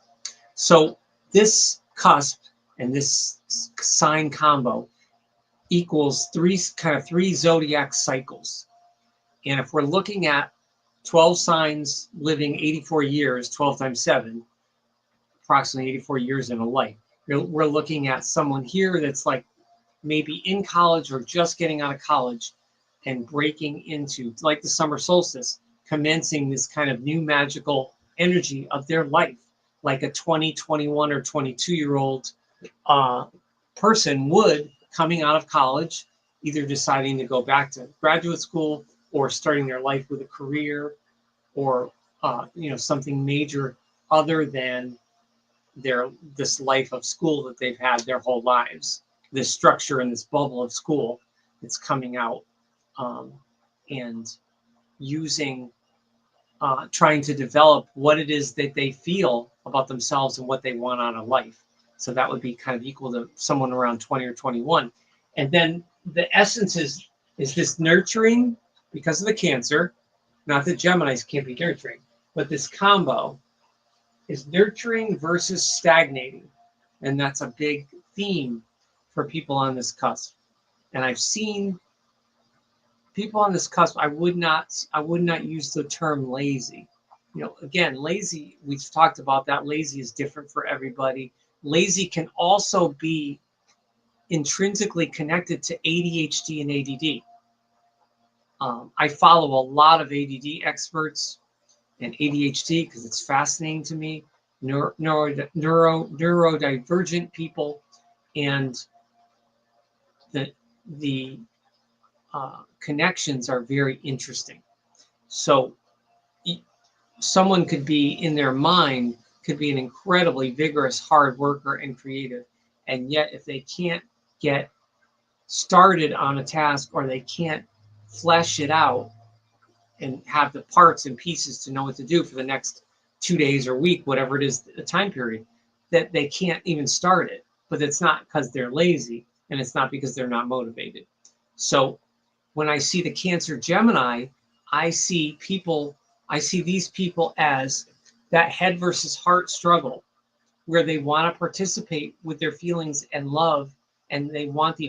So this cusp and this sign combo equals three zodiac cycles. And if we're looking at 12 signs living 84 years, 12 times 7, approximately 84 years in a life, we're looking at someone here that's maybe in college or just getting out of college and breaking into, like the summer solstice, commencing this kind of new magical energy of their life, like a 20, 21, or 22-year-old person would, coming out of college, either deciding to go back to graduate school or starting their life with a career, or something major other than this life of school that they've had their whole lives, this structure and this bubble of school that's coming out, and trying to develop what it is that they feel about themselves and what they want out of life. So that would be kind of equal to someone around 20 or 21. And then the essence is this nurturing, because of the Cancer. Not that Geminis can't be nurturing, but this combo is nurturing versus stagnating. And that's a big theme for people on this cusp. And I've seen people on this cusp. I would not use the term lazy. Again, lazy, we've talked about that. Lazy is different for everybody. Lazy can also be intrinsically connected to ADHD and ADD. I follow a lot of ADD experts and ADHD because it's fascinating to me. Neurodivergent people, and the connections are very interesting. So someone could be, in their mind, could be an incredibly vigorous, hard worker and creative, and yet if they can't get started on a task, or they can't flesh it out and have the parts and pieces to know what to do for the next 2 days or week, whatever it is, the time period, that they can't even start it. But it's not because they're lazy, and it's not because they're not motivated. So when I see the Cancer Gemini, I see these people as that head versus heart struggle, where they want to participate with their feelings and love and they want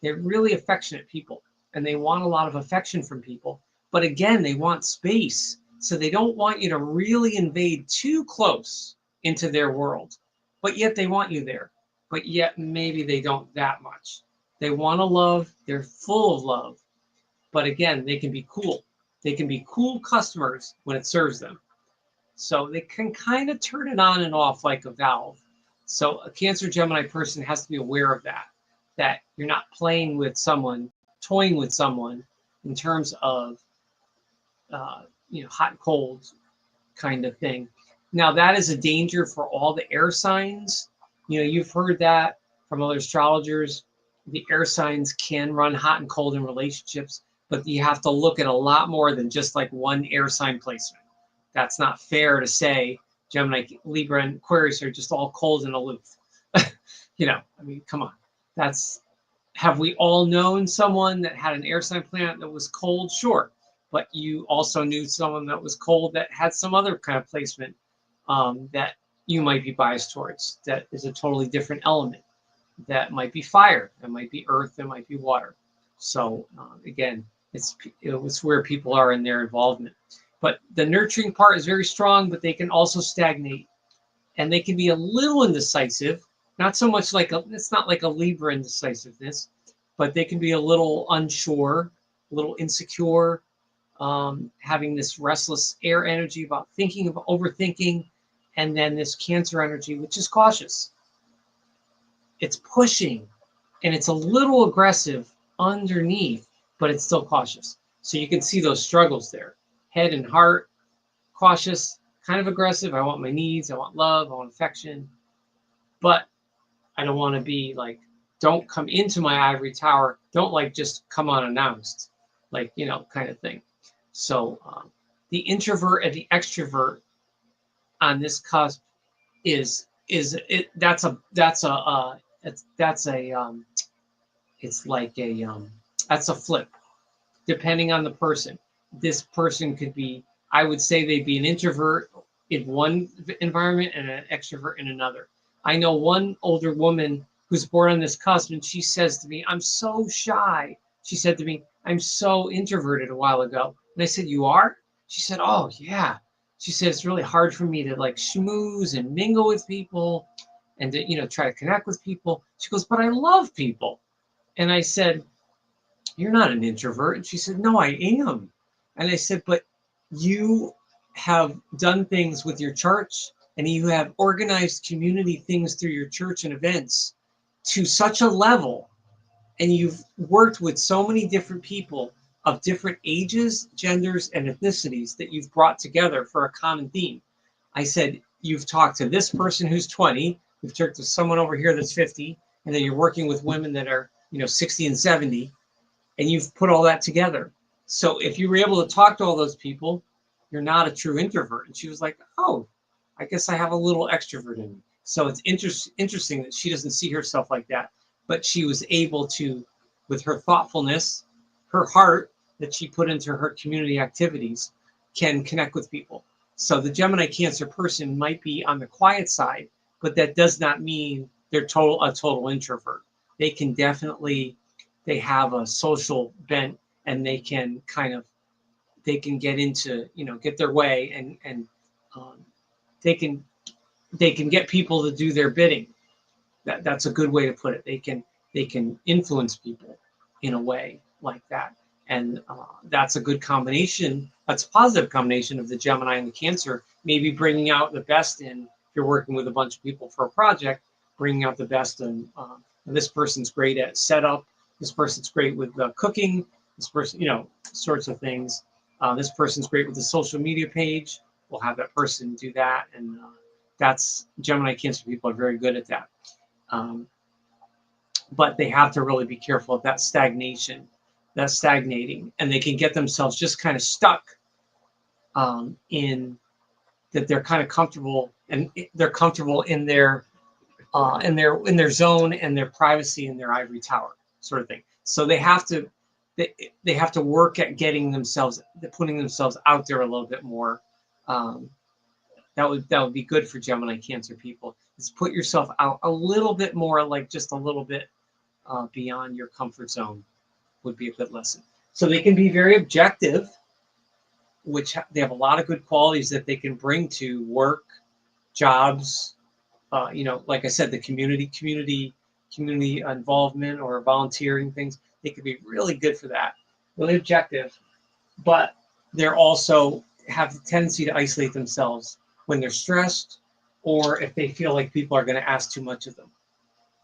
they're really affectionate people, and they want a lot of affection from people. But again, they want space. So they don't want you to really invade too close into their world, but yet they want you there. But yet maybe they don't that much. They want to love. They're full of love. But again, they can be cool. They can be cool customers when it serves them. So they can kind of turn it on and off like a valve. So a Cancer Gemini person has to be aware of that you're not playing with someone, toying with someone in terms of, hot and cold kind of thing. Now that is a danger for all the air signs. You've heard that from other astrologers. The air signs can run hot and cold in relationships, but you have to look at a lot more than just like one air sign placement. That's not fair to say Gemini, Libra, and Aquarius are just all cold and aloof. Come on. Have we all known someone that had an air sign planet that was cold? Sure. But you also knew someone that was cold that had some other kind of placement that you might be biased towards. That is a totally different element. That might be fire. That might be earth. That might be water. So again, it's where people are in their involvement. But the nurturing part is very strong, but they can also stagnate. And they can be a little indecisive. Not so much it's not like a Libra indecisiveness, but they can be a little unsure, a little insecure, having this restless air energy about thinking, about overthinking, and then this Cancer energy, which is cautious. It's pushing, and it's a little aggressive underneath, but it's still cautious. So you can see those struggles there. Head and heart, cautious, kind of aggressive. I want my needs, I want love, I want affection, but I don't want to be like, don't come into my ivory tower. Don't just come unannounced, kind of thing. So the introvert and the extrovert on this cusp that's a flip depending on the person. This person could be, I would say they'd be an introvert in one environment and an extrovert in another. I know one older woman who's born on this cusp, and she says to me, I'm so shy. She said to me, I'm so introverted a while ago. And I said, you are? She said, oh, yeah. She said, it's really hard for me to schmooze and mingle with people and to, try to connect with people. She goes, but I love people. And I said, you're not an introvert. And she said, no, I am. And I said, but you have done things with your church and you have organized community things through your church and events to such a level. And you've worked with so many different people of different ages, genders, and ethnicities that you've brought together for a common theme. I said, you've talked to this person who's 20, you've talked to someone over here that's 50, and then you're working with women that are, 60 and 70, and you've put all that together. So if you were able to talk to all those people, you're not a true introvert. And she was like, oh, I guess I have a little extrovert in me. So it's interesting that she doesn't see herself like that, but she was able to, with her thoughtfulness, her heart that she put into her community activities, can connect with people. So the Gemini Cancer person might be on the quiet side, but that does not mean they're a total introvert. They can definitely, they have a social bent, and they can get into, get their way, and they can get people to do their bidding. That's a good way to put it. They can influence people in a way like that. And that's a good combination. That's a positive combination of the Gemini and the Cancer, maybe bringing out the best in, if you're working with a bunch of people for a project, bringing out the best in, this person's great at setup, this person's great with cooking, this person, sorts of things. This person's great with the social media page. We'll have that person do that. And that's, Gemini Cancer people are very good at that. But they have to really be careful of that stagnating, and they can get themselves just kind of stuck in that they're kind of comfortable, and they're comfortable in their zone and their privacy in their ivory tower sort of thing. So they have to work at putting themselves out there a little bit more. That would be good for Gemini Cancer people. Is put yourself out a little bit more, just a little bit beyond your comfort zone would be a good lesson. So they can be very objective, which they have a lot of good qualities that they can bring to work, jobs, like I said, the community involvement or volunteering things. They could be really good for that, really objective, but they're also have the tendency to isolate themselves when they're stressed, or if they feel like people are going to ask too much of them.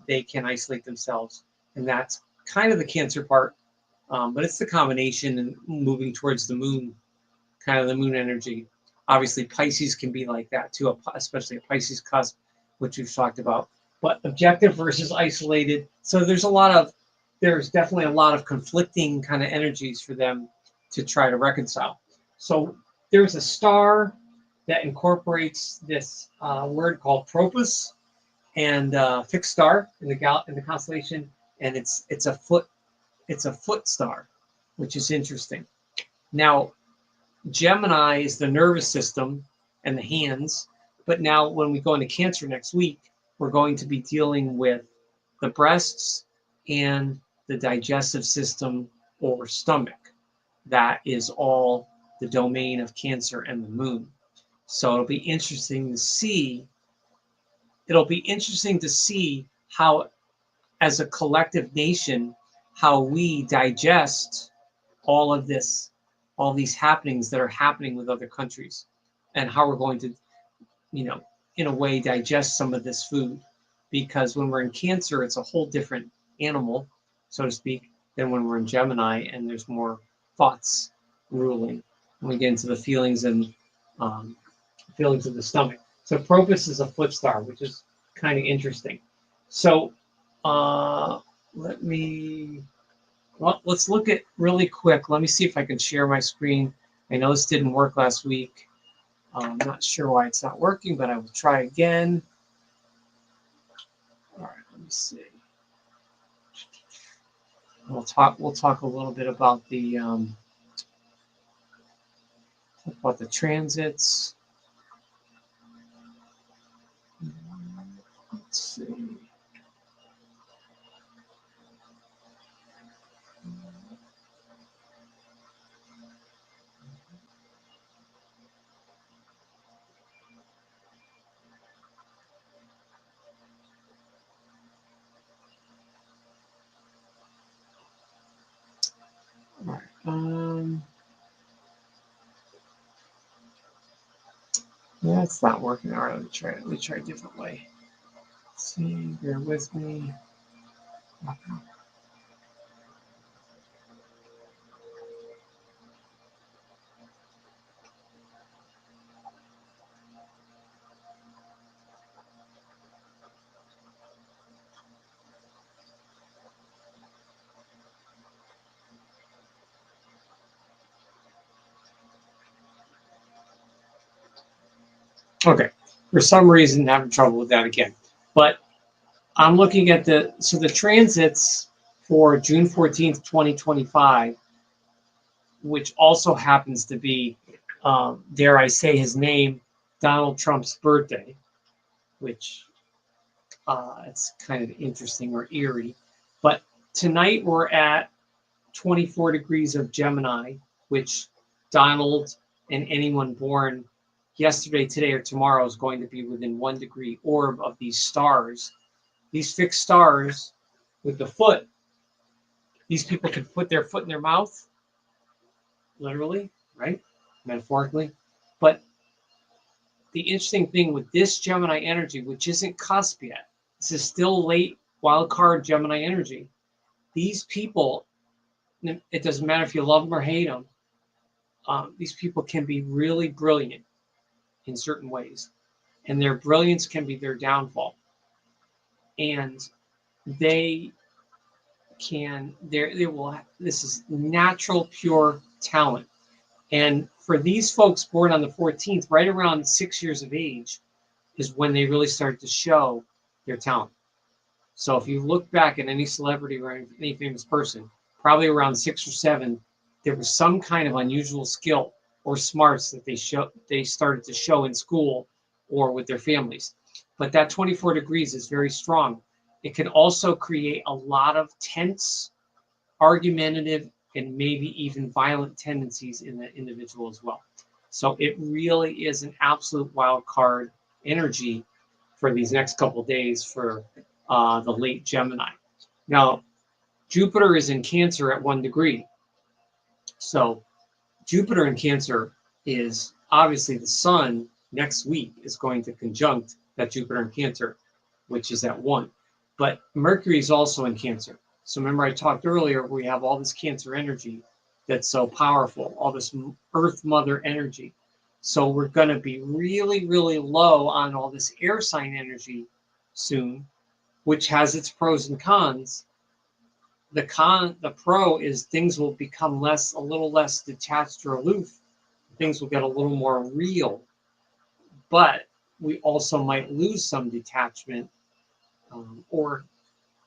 They can isolate themselves, and that's kind of the Cancer part. But it's the combination and moving towards the moon, kind of the moon energy. Obviously, Pisces can be like that too, especially a Pisces cusp, which we've talked about. But objective versus isolated. So there's definitely a lot of conflicting kind of energies for them to try to reconcile. So there's a star that incorporates this word called Propus, and fixed star in the constellation, and it's a foot star, which is interesting. Now, Gemini is the nervous system and the hands, but now when we go into Cancer next week, we're going to be dealing with the breasts and the digestive system or stomach. That is all the domain of Cancer and the moon. So it'll be interesting to see. How, as a collective nation, how we digest all of this, all these happenings that are happening with other countries, and how we're going to, in a way, digest some of this food. Because when we're in Cancer, it's a whole different animal, so to speak, than when we're in Gemini, and there's more thoughts ruling. When we get into the feelings and feelings of the stomach. So Propus is a foot star, which is kind of interesting. So let's look at really quick. Let me see if I can share my screen. I know this didn't work last week. I'm not sure why it's not working, but I will try again. All right, let me see. We'll talk a little bit about the transits. Let's see. All right. Yeah, it's not working. All right, let me try a different way. Let's see, bear with me. Okay, for some reason, having trouble with that again. But I'm looking at the transits for June 14th, 2025, which also happens to be, dare I say his name, Donald Trump's birthday, which it's kind of interesting or eerie. But tonight we're at 24 degrees of Gemini, which Donald and anyone born yesterday, today, or tomorrow is going to be within 1 degree orb of these stars. These fixed stars with the foot, these people could put their foot in their mouth, literally, right? Metaphorically. But the interesting thing with this Gemini energy, which isn't cusp yet, this is still late wild card Gemini energy. These people, it doesn't matter if you love them or hate them, these people can be really brilliant in certain ways. And their brilliance can be their downfall. And they will, this is natural, pure talent. And for these folks born on the 14th, right around 6 years of age, is when they really start to show their talent. So if you look back at any celebrity or any famous person, probably around 6 or 7, there was some kind of unusual skill or smarts that they started to show in school or with their families. But that 24 degrees is very strong. It can also create a lot of tense, argumentative, and maybe even violent tendencies in the individual as well. So it really is an absolute wild card energy for these next couple of days for the late Gemini. Now, Jupiter is in Cancer at 1 degree. So Jupiter in Cancer is obviously the Sun next week is going to conjunct that Jupiter in Cancer, which is at 1. But Mercury is also in Cancer. So remember I talked earlier, we have all this Cancer energy that's so powerful, all this Earth Mother energy. So we're going to be really, really low on all this air sign energy soon, which has its pros and cons. The pro is things will become a little less detached or aloof. Things will get a little more real, but we also might lose some detachment, or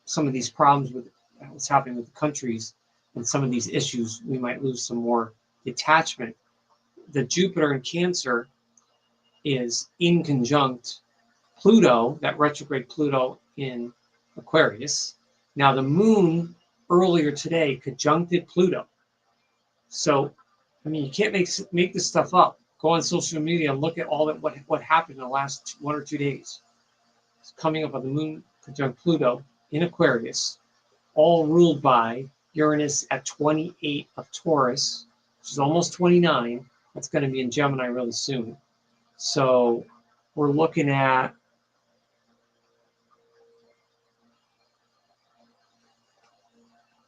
some of these problems with what's happening with the countries and some of these issues, we might lose some more detachment. The Jupiter in Cancer is in conjunct Pluto, that retrograde Pluto in Aquarius. Now the moon earlier today conjuncted Pluto. So, I mean, you can't make this stuff up. Go on social media and look at all that what happened in the last 1 or 2 days. It's coming up on the moon conjunct Pluto in Aquarius, all ruled by Uranus at 28 of Taurus, which is almost 29. That's going to be in Gemini really soon. So we're looking at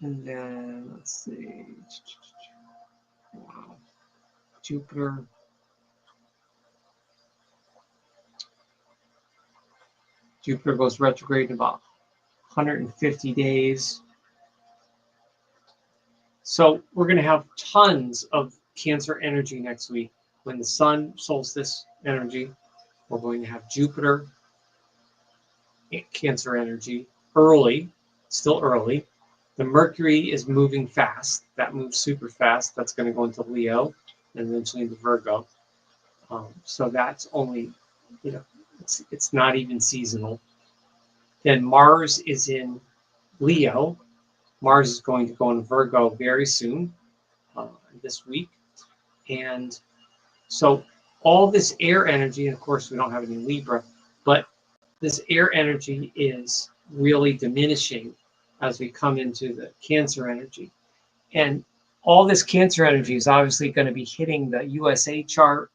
and then let's see. Wow. Jupiter. Jupiter goes retrograde in about 150 days. So we're going to have tons of Cancer energy next week. When the Sun solstice energy, we're going to have Jupiter Cancer energy early, still early. The Mercury is moving fast. That moves super fast. That's going to go into Leo and eventually into Virgo. So that's only, it's not even seasonal. Then Mars is in Leo. Mars is going to go in Virgo very soon, this week. And so all this air energy, and of course we don't have any Libra, but this air energy is really diminishing as we come into the Cancer energy. And all this Cancer energy is obviously going to be hitting the USA chart,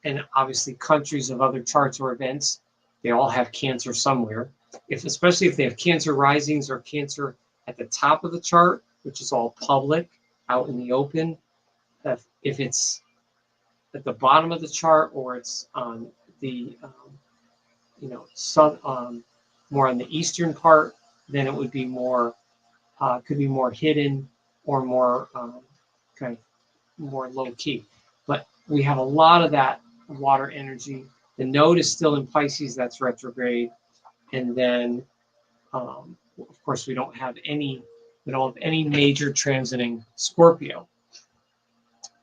and obviously countries of other charts or events. They all have Cancer somewhere. Especially if they have Cancer risings or Cancer at the top of the chart, which is all public, out in the open. If it's at the bottom of the chart or it's on the more on the eastern part, then it would be more could be more hidden or more kind of more low key. But we have a lot of that water energy. The node is still in Pisces, that's retrograde, and then of course we don't have any major transiting Scorpio.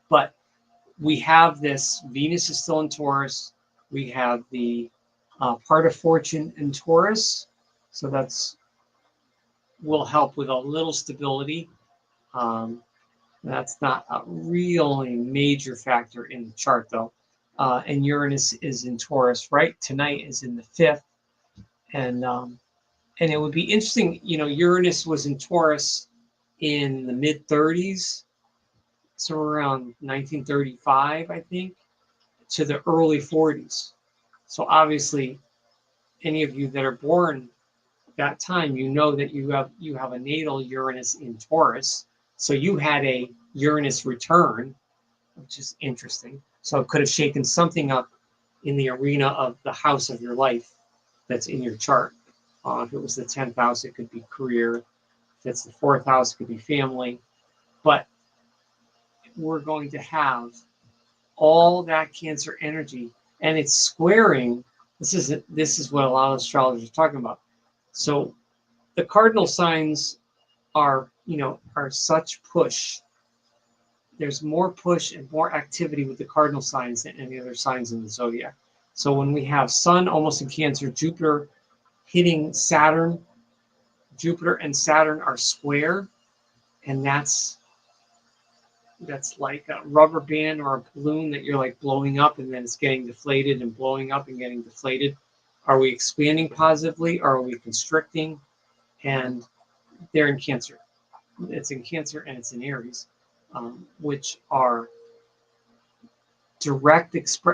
But we have this, Venus is still in Taurus. We have the part of fortune in Taurus. So that's will help with a little stability. That's not a really major factor in the chart though. And Uranus is in Taurus, right? Tonight is in the 5th. And it would be interesting, Uranus was in Taurus in the mid 30s. So around 1935, I think, to the early 40s. So obviously, any of you that are born that time, you know that you have a natal Uranus in Taurus. So you had a Uranus return, which is interesting. So it could have shaken something up in the arena of the house of your life that's in your chart. If it was the 10th house, it could be career. If it's the 4th house, it could be family. But we're going to have all that Cancer energy, and it's squaring. This is what a lot of astrologers are talking about. So the cardinal signs are such push. There's more push and more activity with the cardinal signs than any other signs in the zodiac. So when we have Sun almost in Cancer, Jupiter hitting Saturn. Jupiter and Saturn are square, and that's like a rubber band or a balloon that you're like blowing up, and then it's getting deflated and blowing up and getting deflated. Are we expanding positively, or are we constricting? And they're in Cancer. It's in Cancer and it's in Aries, which are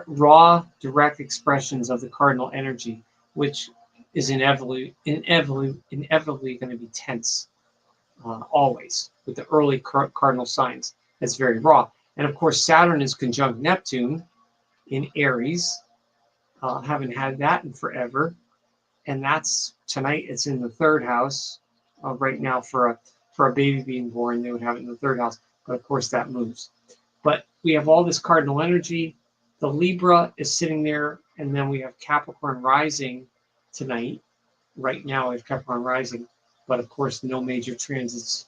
raw, direct expressions of the cardinal energy, which is inevitably going to be tense, always, with the early cardinal signs. That's very raw. And of course, Saturn is conjunct Neptune in Aries. Haven't had that in forever. And that's tonight. It's in the third house. Right now, for a baby being born, they would have it in the third house. But of course, that moves. But we have all this cardinal energy. The Libra is sitting there, and then we have Capricorn rising tonight. Right now, we have Capricorn rising, but of course, no major transits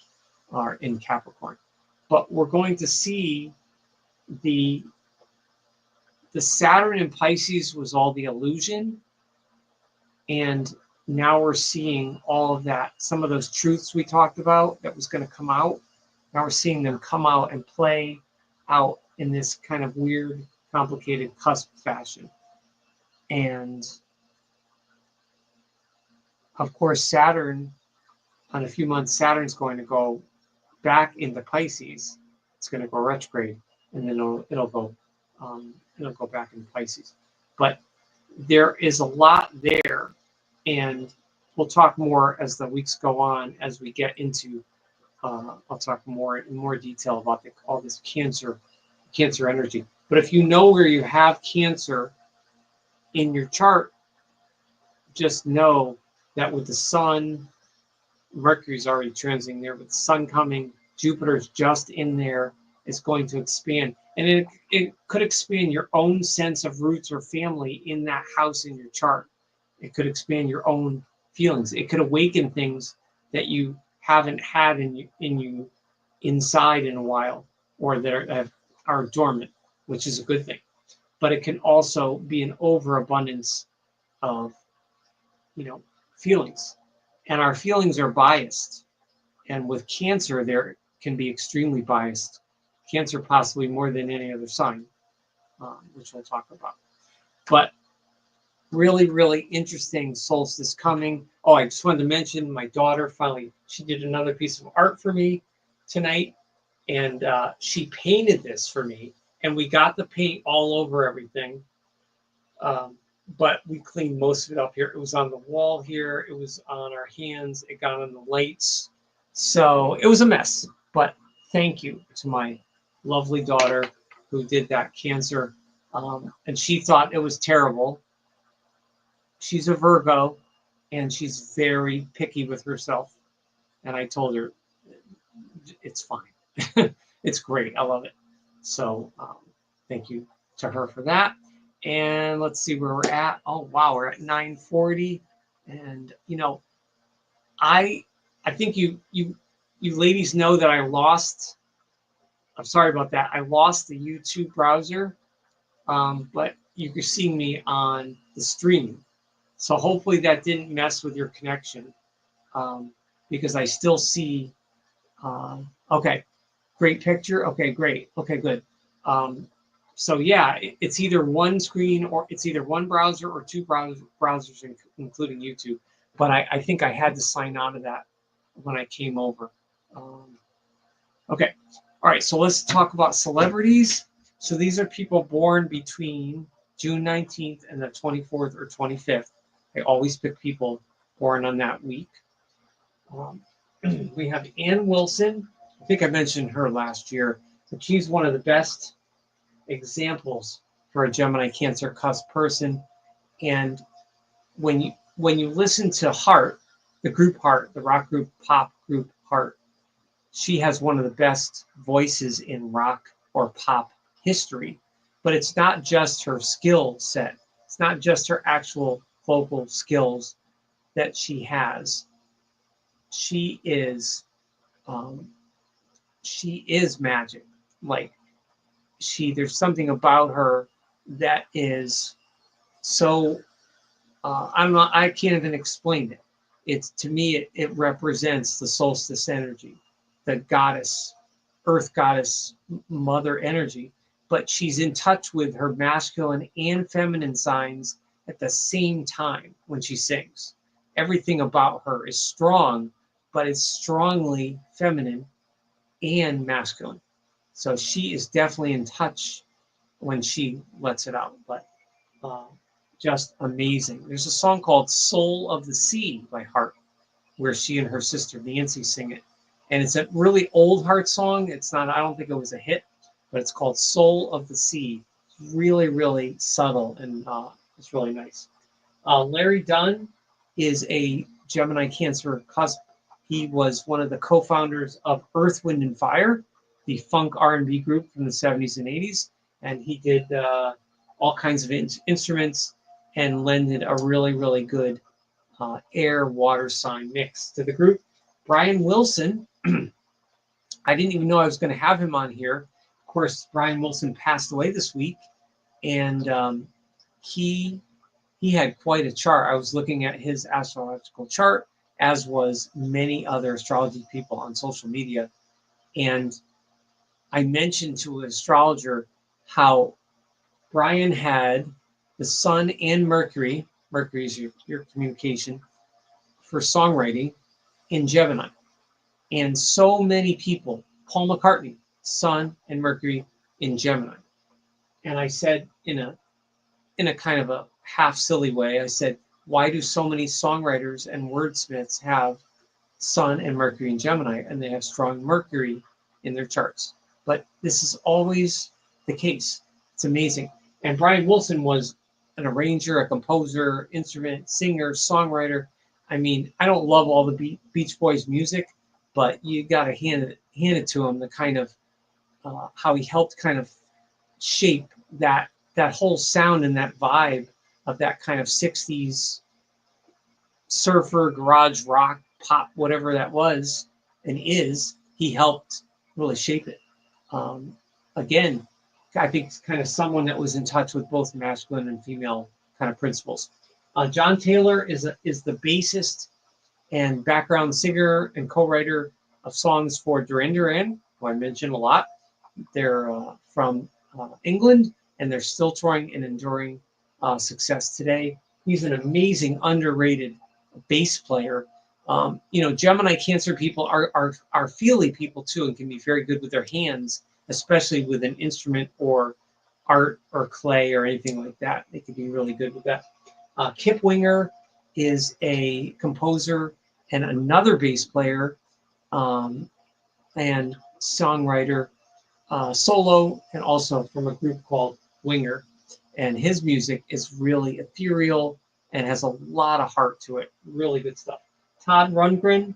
are in Capricorn. But we're going to see the Saturn in Pisces was all the illusion, and now we're seeing all of that. Some of those truths we talked about that was going to come out. Now we're seeing them come out and play out in this kind of weird, complicated cusp fashion. And of course, Saturn, on a few months, Saturn's going to go back into Pisces. It's going to go retrograde, and then it'll go back into Pisces. But there is a lot there, and we'll talk more as the weeks go on, as we get into. I'll talk in more detail about all this Cancer energy. But if you know where you have Cancer in your chart, just know that with the Sun, Mercury's already transiting there, with the Sun coming, Jupiter's just in there. It's going to expand, and it could expand your own sense of roots or family in that house in your chart. It could expand your own feelings. It could awaken things that you haven't had in you inside in a while, or that are dormant, which is a good thing. But it can also be an overabundance of, feelings, and our feelings are biased. And with Cancer, there can be extremely biased. Cancer possibly more than any other sign, which we'll talk about. But really, really interesting solstice coming. Oh, I just wanted to mention my daughter finally, she did another piece of art for me tonight, and she painted this for me, and we got the paint all over everything, but we cleaned most of it up here. It was on the wall here, it was on our hands, it got on the lights, so it was a mess. But thank you to my lovely daughter who did that Cancer, and she thought it was terrible. She's a Virgo, and she's very picky with herself. And I told her, it's fine. It's great. I love it. So thank you to her for that. And let's see where we're at. Oh, wow. We're at 9:40. And, I think you ladies know that I lost. I'm sorry about that. I lost the YouTube browser, but you can see me on the stream. So hopefully that didn't mess with your connection, because I still see. Okay, great picture. Okay, great. Okay, good. So yeah, it's either one screen, or it's either one browser or two browsers, including YouTube. But I think I had to sign out of that when I came over. Okay, all right. So let's talk about celebrities. So these are people born between June 19th and the 24th or 25th. I always pick people born on that week. We have Ann Wilson. I think I mentioned her last year, but she's one of the best examples for a Gemini-Cancer Cusp person. And when you listen to Heart, the group Heart, the rock group, pop group Heart, she has one of the best voices in rock or pop history. But it's not just her skill set. It's not just her actual vocal skills that she has. She is magic. Like, there's something about her that is so I'm not, I can't even explain it. It's, to me, it represents the solstice energy, the goddess, earth goddess, mother energy. But she's in touch with her masculine and feminine signs at the same time when she sings. Everything about her is strong, but it's strongly feminine and masculine. So she is definitely in touch when she lets it out. But uh, just amazing. There's a song called Soul of the Sea by Heart, where she and her sister Nancy sing it. And it's a really old Heart song. It's not, I don't think it was a hit, but it's called Soul of the Sea. It's really, really subtle, and it's really nice. Larry Dunn is a Gemini-Cancer Cusp. He was one of the co-founders of Earth, Wind, and Fire, the funk R&B group from the 70s and 80s. And he did all kinds of instruments and lended a really, really good air water sign mix to the group. Brian Wilson, I didn't even know I was going to have him on here. Of course, Brian Wilson passed away this week, and he had quite a chart. I was looking at his astrological chart, as was many other astrology people on social media, and I mentioned to an astrologer how Brian had the Sun and Mercury. Mercury is your communication for songwriting in Gemini. And so many people, Paul McCartney, Sun and Mercury in Gemini. And I said in a kind of a half silly way, I said, why do so many songwriters and wordsmiths have Sun and Mercury in Gemini, and they have strong Mercury in their charts? But this is always the case. It's amazing. And Brian Wilson was an arranger, a composer, instrument, singer, songwriter. I mean, I don't love all the Beach Boys music, but you got to hand it to him, the kind of how he helped kind of shape that whole sound and that vibe of that kind of 60s surfer, garage rock, pop, whatever that was and is. He helped really shape it. Again, I think it's kind of someone that was in touch with both masculine and female kind of principles. John Taylor is the bassist and background singer and co-writer of songs for Duran Duran, who I mentioned a lot. They're from England, and they're still touring and enduring success today. He's an amazing, underrated bass player. Gemini Cancer people are feely people too, and can be very good with their hands, especially with an instrument or art or clay or anything like that. They can be really good with that. Kip Winger is a composer and another bass player and songwriter, solo, and also from a group called Winger. And his music is really ethereal and has a lot of heart to it. Really good stuff. Todd Rundgren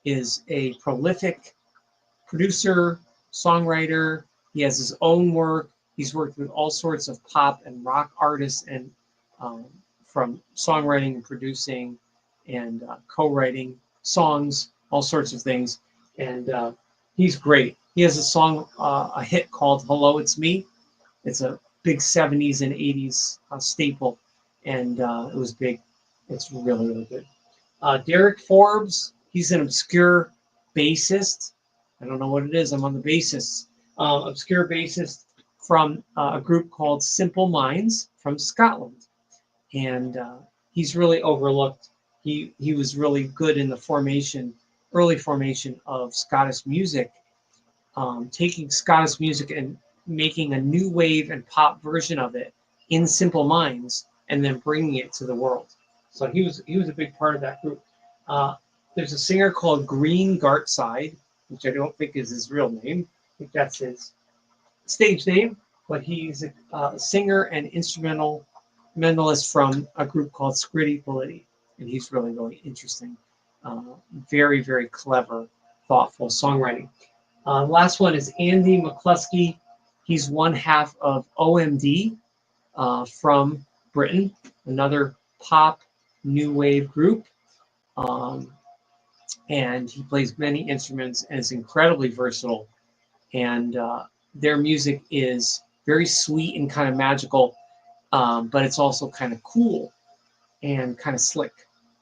is a prolific producer, songwriter. He has his own work. He's worked with all sorts of pop and rock artists, and from songwriting and producing and co-writing songs, all sorts of things. And he's great. He has a song, a hit called Hello, It's Me. It's a big 70s and 80s staple, and it was big. It's really, really good. Derek Forbes, he's an obscure bassist. I don't know what it is. I'm on the bassists. Obscure bassist from a group called Simple Minds from Scotland. And he's really overlooked. He was really good in the early formation of Scottish music, taking Scottish music and making a new wave and pop version of it in Simple Minds, and then bringing it to the world. So he was a big part of that group. There's a singer called Green Gartside, which I don't think is his real name. I think that's his stage name, but he's a singer and instrumentalist from a group called Scritti Politti, and he's really, really interesting. Very, very clever, thoughtful songwriting. Last one is Andy McCluskey. He's one half of OMD from Britain, another pop new wave group. And he plays many instruments and is incredibly versatile. And their music is very sweet and kind of magical, but it's also kind of cool. and kind of slick.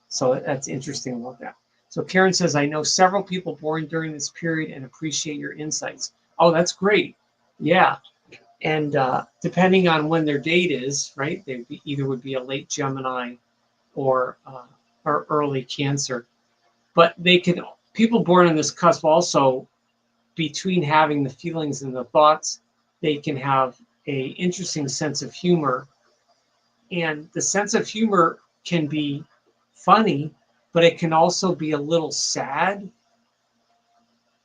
So that's interesting about that. So Karen says, I know several people born during this period and appreciate your insights. Oh, that's great. Yeah. And depending on when their date is, right, they either would be a late Gemini or early Cancer. But people born on this cusp also, between having the feelings and the thoughts, they can have a interesting sense of humor. And the sense of humor can be funny, but it can also be a little sad.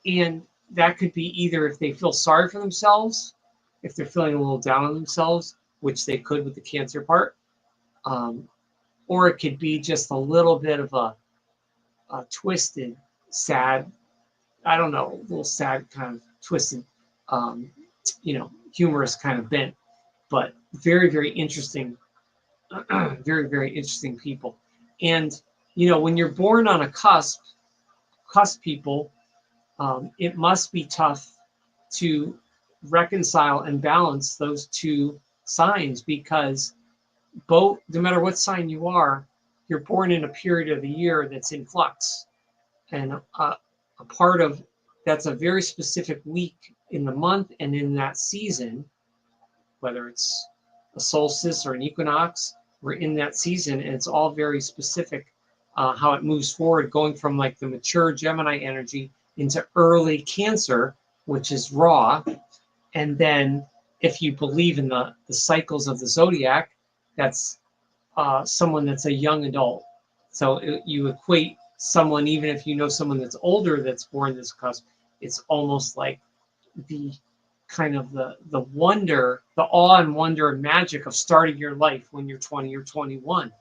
And that could be either if they feel sorry for themselves, if they're feeling a little down on themselves, which they could with the Cancer part, or it could be just a little bit of a twisted, sad, I don't know, a little sad kind of twisted, humorous kind of bent, but very, very interesting, very, very interesting people. And, when you're born on a cusp people, it must be tough to reconcile and balance those two signs, because both, no matter what sign you are, you're born in a period of the year that's in flux. And a part of that's a very specific week in the month and in that season, whether it's a solstice or an equinox, we're in that season, and it's all very specific how it moves forward, going from like the mature Gemini energy into early Cancer, which is raw. And then if you believe in the cycles of the zodiac, that's someone that's a young adult. So you equate someone, even if you know someone that's older that's born this cusp, it's almost like the kind of the wonder, the awe and wonder and magic of starting your life when you're 20 or 21,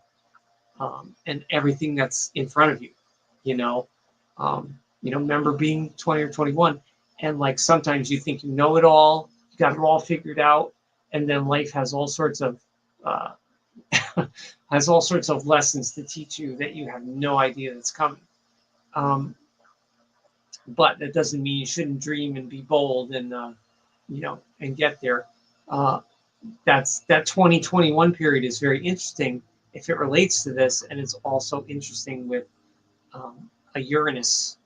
and everything that's in front of you. Remember being 20 or 21, and like sometimes you think you know it all, you got it all figured out, and then life has all sorts of lessons to teach you that you have no idea that's coming. But that doesn't mean you shouldn't dream and be bold and and get there. That 2021 period is very interesting if it relates to this, and it's also interesting with a Uranus,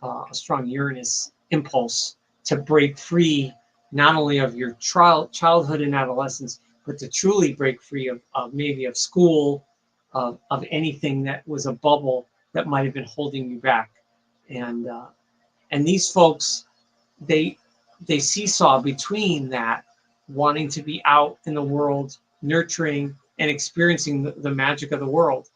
a strong Uranus impulse to break free, not only of your childhood and adolescence, but to truly break free of maybe of school, of anything that was a bubble that might have been holding you back. And these folks, they seesaw between that, wanting to be out in the world, nurturing and experiencing the magic of the world,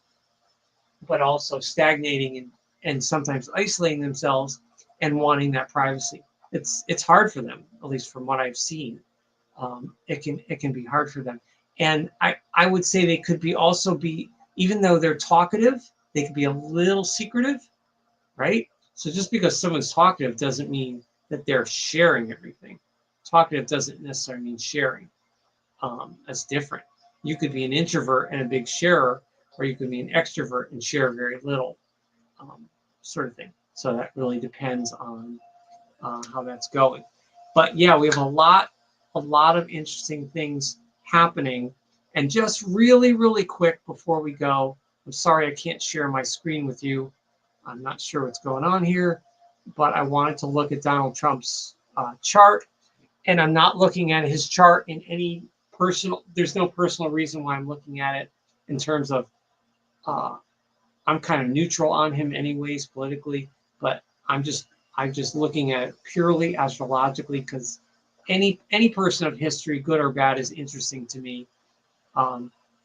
but also stagnating and sometimes isolating themselves and wanting that privacy. It's hard for them, at least from what I've seen. It can be hard for them. And I would say they could also be, even though they're talkative, they could be a little secretive, right? So just because someone's talkative doesn't mean that they're sharing everything. Talkative doesn't necessarily mean sharing. That's different. You could be an introvert and a big sharer, or you could be an extrovert and share very little, sort of thing. So that really depends on how that's going. But yeah, we have a lot of interesting things happening. And just really, really quick before we go, I'm sorry I can't share my screen with you. I'm not sure what's going on here, but I wanted to look at Donald Trump's chart, and I'm not looking at his chart in any there's no personal reason why I'm looking at it in terms of, I'm kind of neutral on him anyways politically, but I'm just looking at it purely astrologically, because any person of history, good or bad, is interesting to me,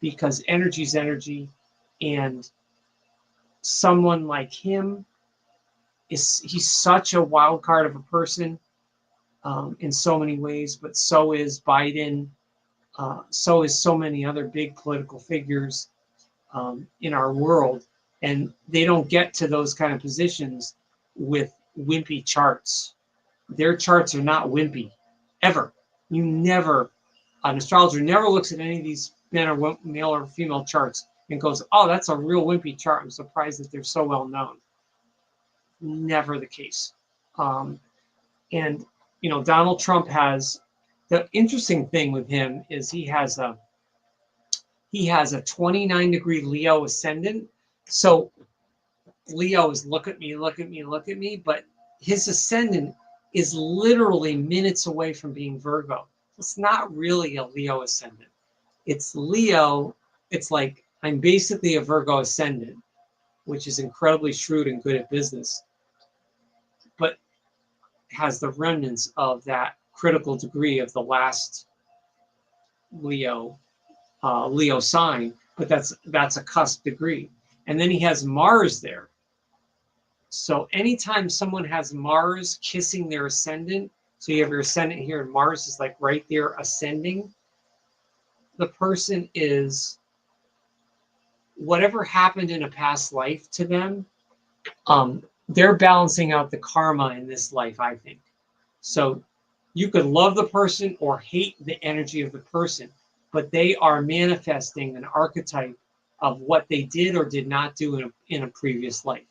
because energy is energy, and someone like him he's such a wild card of a person, in so many ways, but so is Biden, so is so many other big political figures in our world, and they don't get to those kind of positions with wimpy charts. Their charts are not wimpy, ever. An astrologer never looks at any of these male or female charts and goes, "Oh, that's a real wimpy chart. I'm surprised that they're so well known." Never the case. And Donald Trump has, the interesting thing with him is he has he has a 29-degree Leo ascendant. So Leo is look at me, look at me, look at me, but his ascendant is literally minutes away from being Virgo. It's not really a Leo ascendant. It's Leo. It's like I'm basically a Virgo ascendant, which is incredibly shrewd and good at business, but has the remnants of that critical degree of the last Leo sign, but that's a cusp degree. And then he has Mars there. So anytime someone has Mars kissing their ascendant, so you have your ascendant here and Mars is like right there ascending, the person is, whatever happened in a past life to them, they're balancing out the karma in this life, I think. So you could love the person or hate the energy of the person, but they are manifesting an archetype of what they did or did not do in a previous life.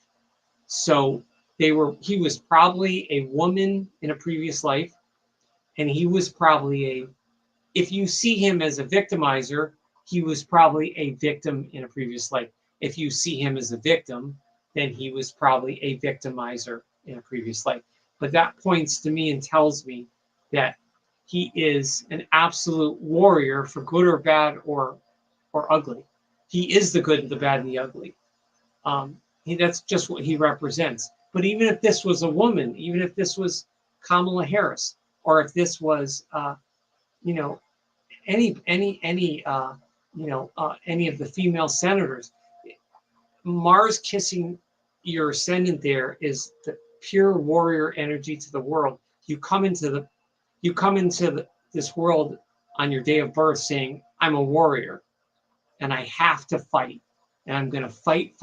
So he was probably a woman in a previous life, and he was probably if you see him as a victimizer, he was probably a victim in a previous life. If you see him as a victim, then he was probably a victimizer in a previous life. But that points to me and tells me that he is an absolute warrior for good or bad or ugly. He is the good, the bad, and the ugly. That's just what he represents. But even if this was a woman, even if this was Kamala Harris, or if this was, any of the female senators, Mars kissing your ascendant there is the pure warrior energy to the world. You come into this world on your day of birth saying, I'm a warrior and I have to fight and I'm going to fight.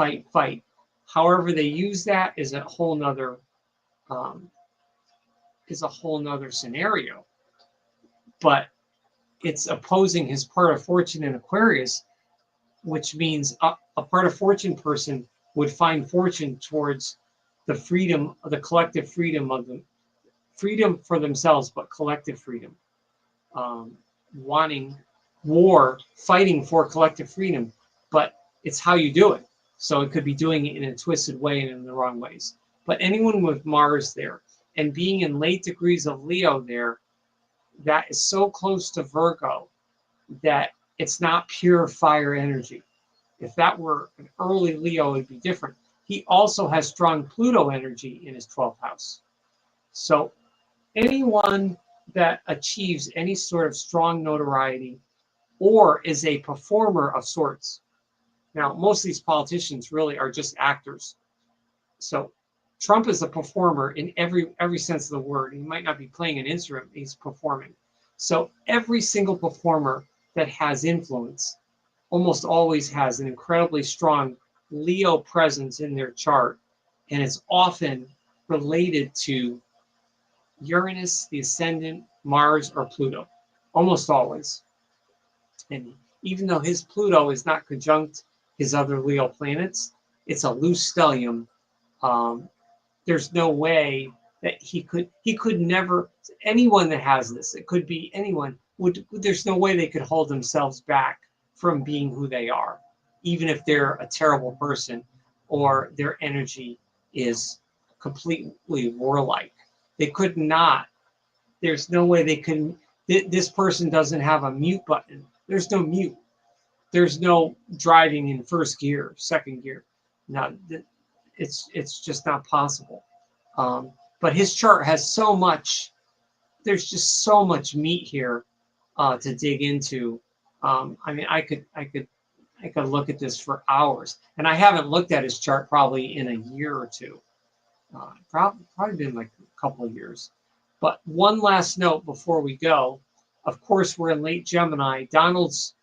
However they use that is a whole nother scenario. But it's opposing his part of fortune in Aquarius, which means a part of fortune person would find fortune towards the freedom, the collective freedom of them, freedom for themselves, but collective freedom, wanting war, fighting for collective freedom, but it's how you do it. So it could be doing it in a twisted way and in the wrong ways. But anyone with Mars there and being in late degrees of Leo there, that is so close to Virgo that it's not pure fire energy. If that were an early Leo, it would be different. He also has strong Pluto energy in his 12th house. So anyone that achieves any sort of strong notoriety or is a performer of sorts. Now, most of these politicians really are just actors. So Trump is a performer in every sense of the word. He might not be playing an instrument, he's performing. So every single performer that has influence almost always has an incredibly strong Leo presence in their chart, and it's often related to Uranus, the ascendant, Mars, or Pluto, almost always. And even though his Pluto is not conjunct his other Leo planets, it's a loose stellium. There's no way that he could never, anyone that has this, it could be anyone, there's no way they could hold themselves back from being who they are, even if they're a terrible person or their energy is completely warlike. They could not, there's no way they can, this person doesn't have a mute button. There's no mute. There's no driving in first gear, second gear. No, it's just not possible. But his chart has so much, there's just so much meat here to dig into. I mean, I could look at this for hours, and I haven't looked at his chart probably in a year or two. Probably been like a couple of years. But one last note before we go. Of course, we're in late Gemini. Donald's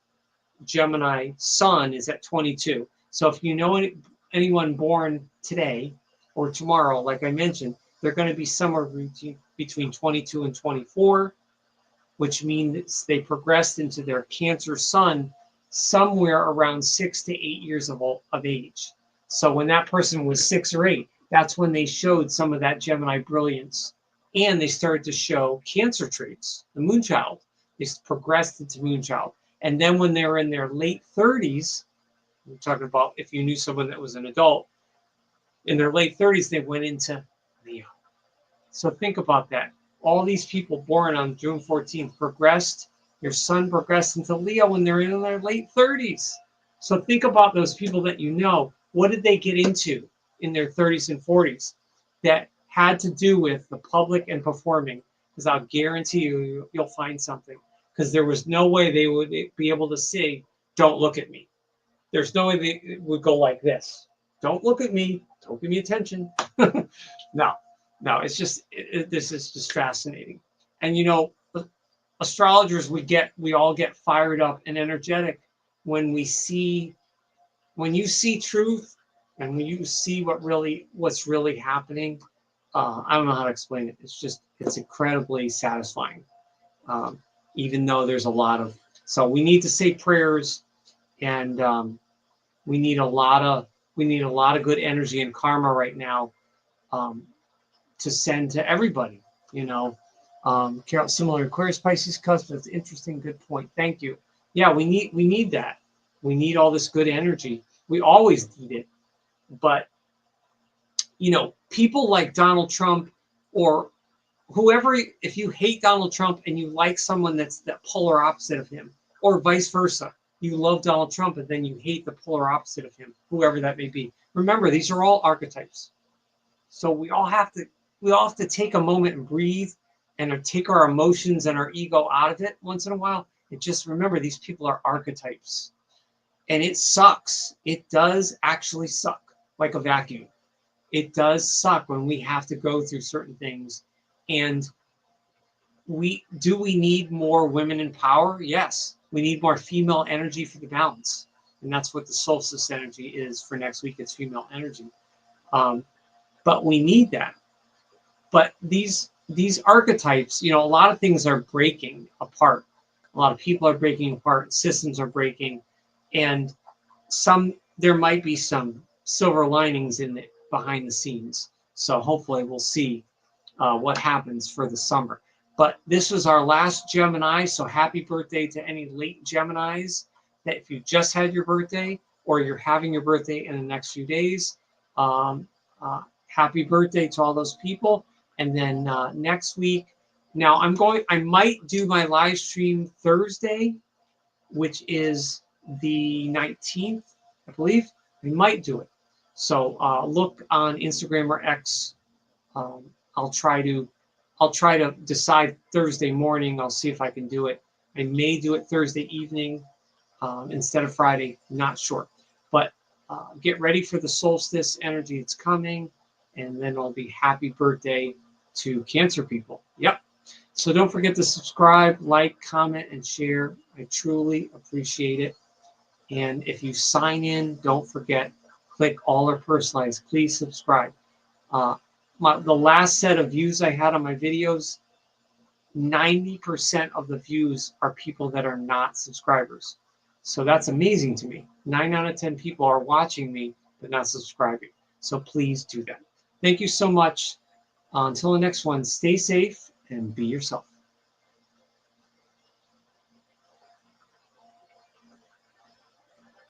Gemini sun is at 22. So if you know anyone born today or tomorrow, like I mentioned, they're going to be somewhere between 22 and 24, which means they progressed into their Cancer sun somewhere around 6 to 8 years of age. So when that person was 6 or 8, that's when they showed some of that Gemini brilliance. And they started to show Cancer traits, the Moonchild. They progressed into Moonchild. And then when they're in their late 30s, we're talking about if you knew someone that was an adult, in their late 30s, they went into Leo. So think about that. All these people born on June 14th progressed. Your sun progressed into Leo when they're in their late 30s. So think about those people that you know. What did they get into in their 30s and 40s that had to do with the public and performing? Because I'll guarantee you, you'll find something. Because there was no way they would be able to say, "Don't look at me." There's no way they would go like this. "Don't look at me. Don't give me attention." No, no, it's just, this is just fascinating. And you know, astrologers, we all get fired up and energetic when we see, when you see truth and when you see what's really happening. I don't know how to explain it. It's incredibly satisfying. Even though there's a lot of, so we need to say prayers, and we need a lot of good energy and karma right now, to send to everybody. You know, Carol, similar Aquarius, Pisces, Cusp. That's interesting. Good point. Thank you. Yeah, we need that. We need all this good energy. We always need it. But you know, people like Donald Trump or whoever, if you hate Donald Trump and you like someone that's the polar opposite of him, or vice versa, you love Donald Trump and then you hate the polar opposite of him, whoever that may be. Remember, these are all archetypes. So we all have to take a moment and breathe and take our emotions and our ego out of it once in a while. And just remember, these people are archetypes. And it sucks. It does actually suck, like a vacuum. It does suck when we have to go through certain things. And we need more women in power? Yes. We need more female energy for the balance. And that's what the solstice energy is for next week. It's female energy. But we need that. But these archetypes, you know, a lot of things are breaking apart. A lot of people are breaking apart. Systems are breaking. And there might be some silver linings behind the scenes. So hopefully we'll see what happens for the summer. But this was our last Gemini, so happy birthday to any late Geminis. That if you just had your birthday or you're having your birthday in the next few days, happy birthday to all those people. And then next week, now I might do my live stream Thursday, which is the 19th, I believe. We might do it. So look on Instagram or X. I'll try to decide Thursday morning. I'll see if I can do it. I may do it Thursday evening instead of Friday. Not sure. But get ready for the solstice energy. It's coming. And then it'll be happy birthday to Cancer people. Yep. So don't forget to subscribe, like, comment, and share. I truly appreciate it. And if you sign in, don't forget, click all or personalize. Please subscribe. The last set of views I had on my videos, 90% of the views are people that are not subscribers. So that's amazing to me. 9 out of 10 people are watching me but not subscribing. So please do that. Thank you so much. Until the next one, stay safe and be yourself.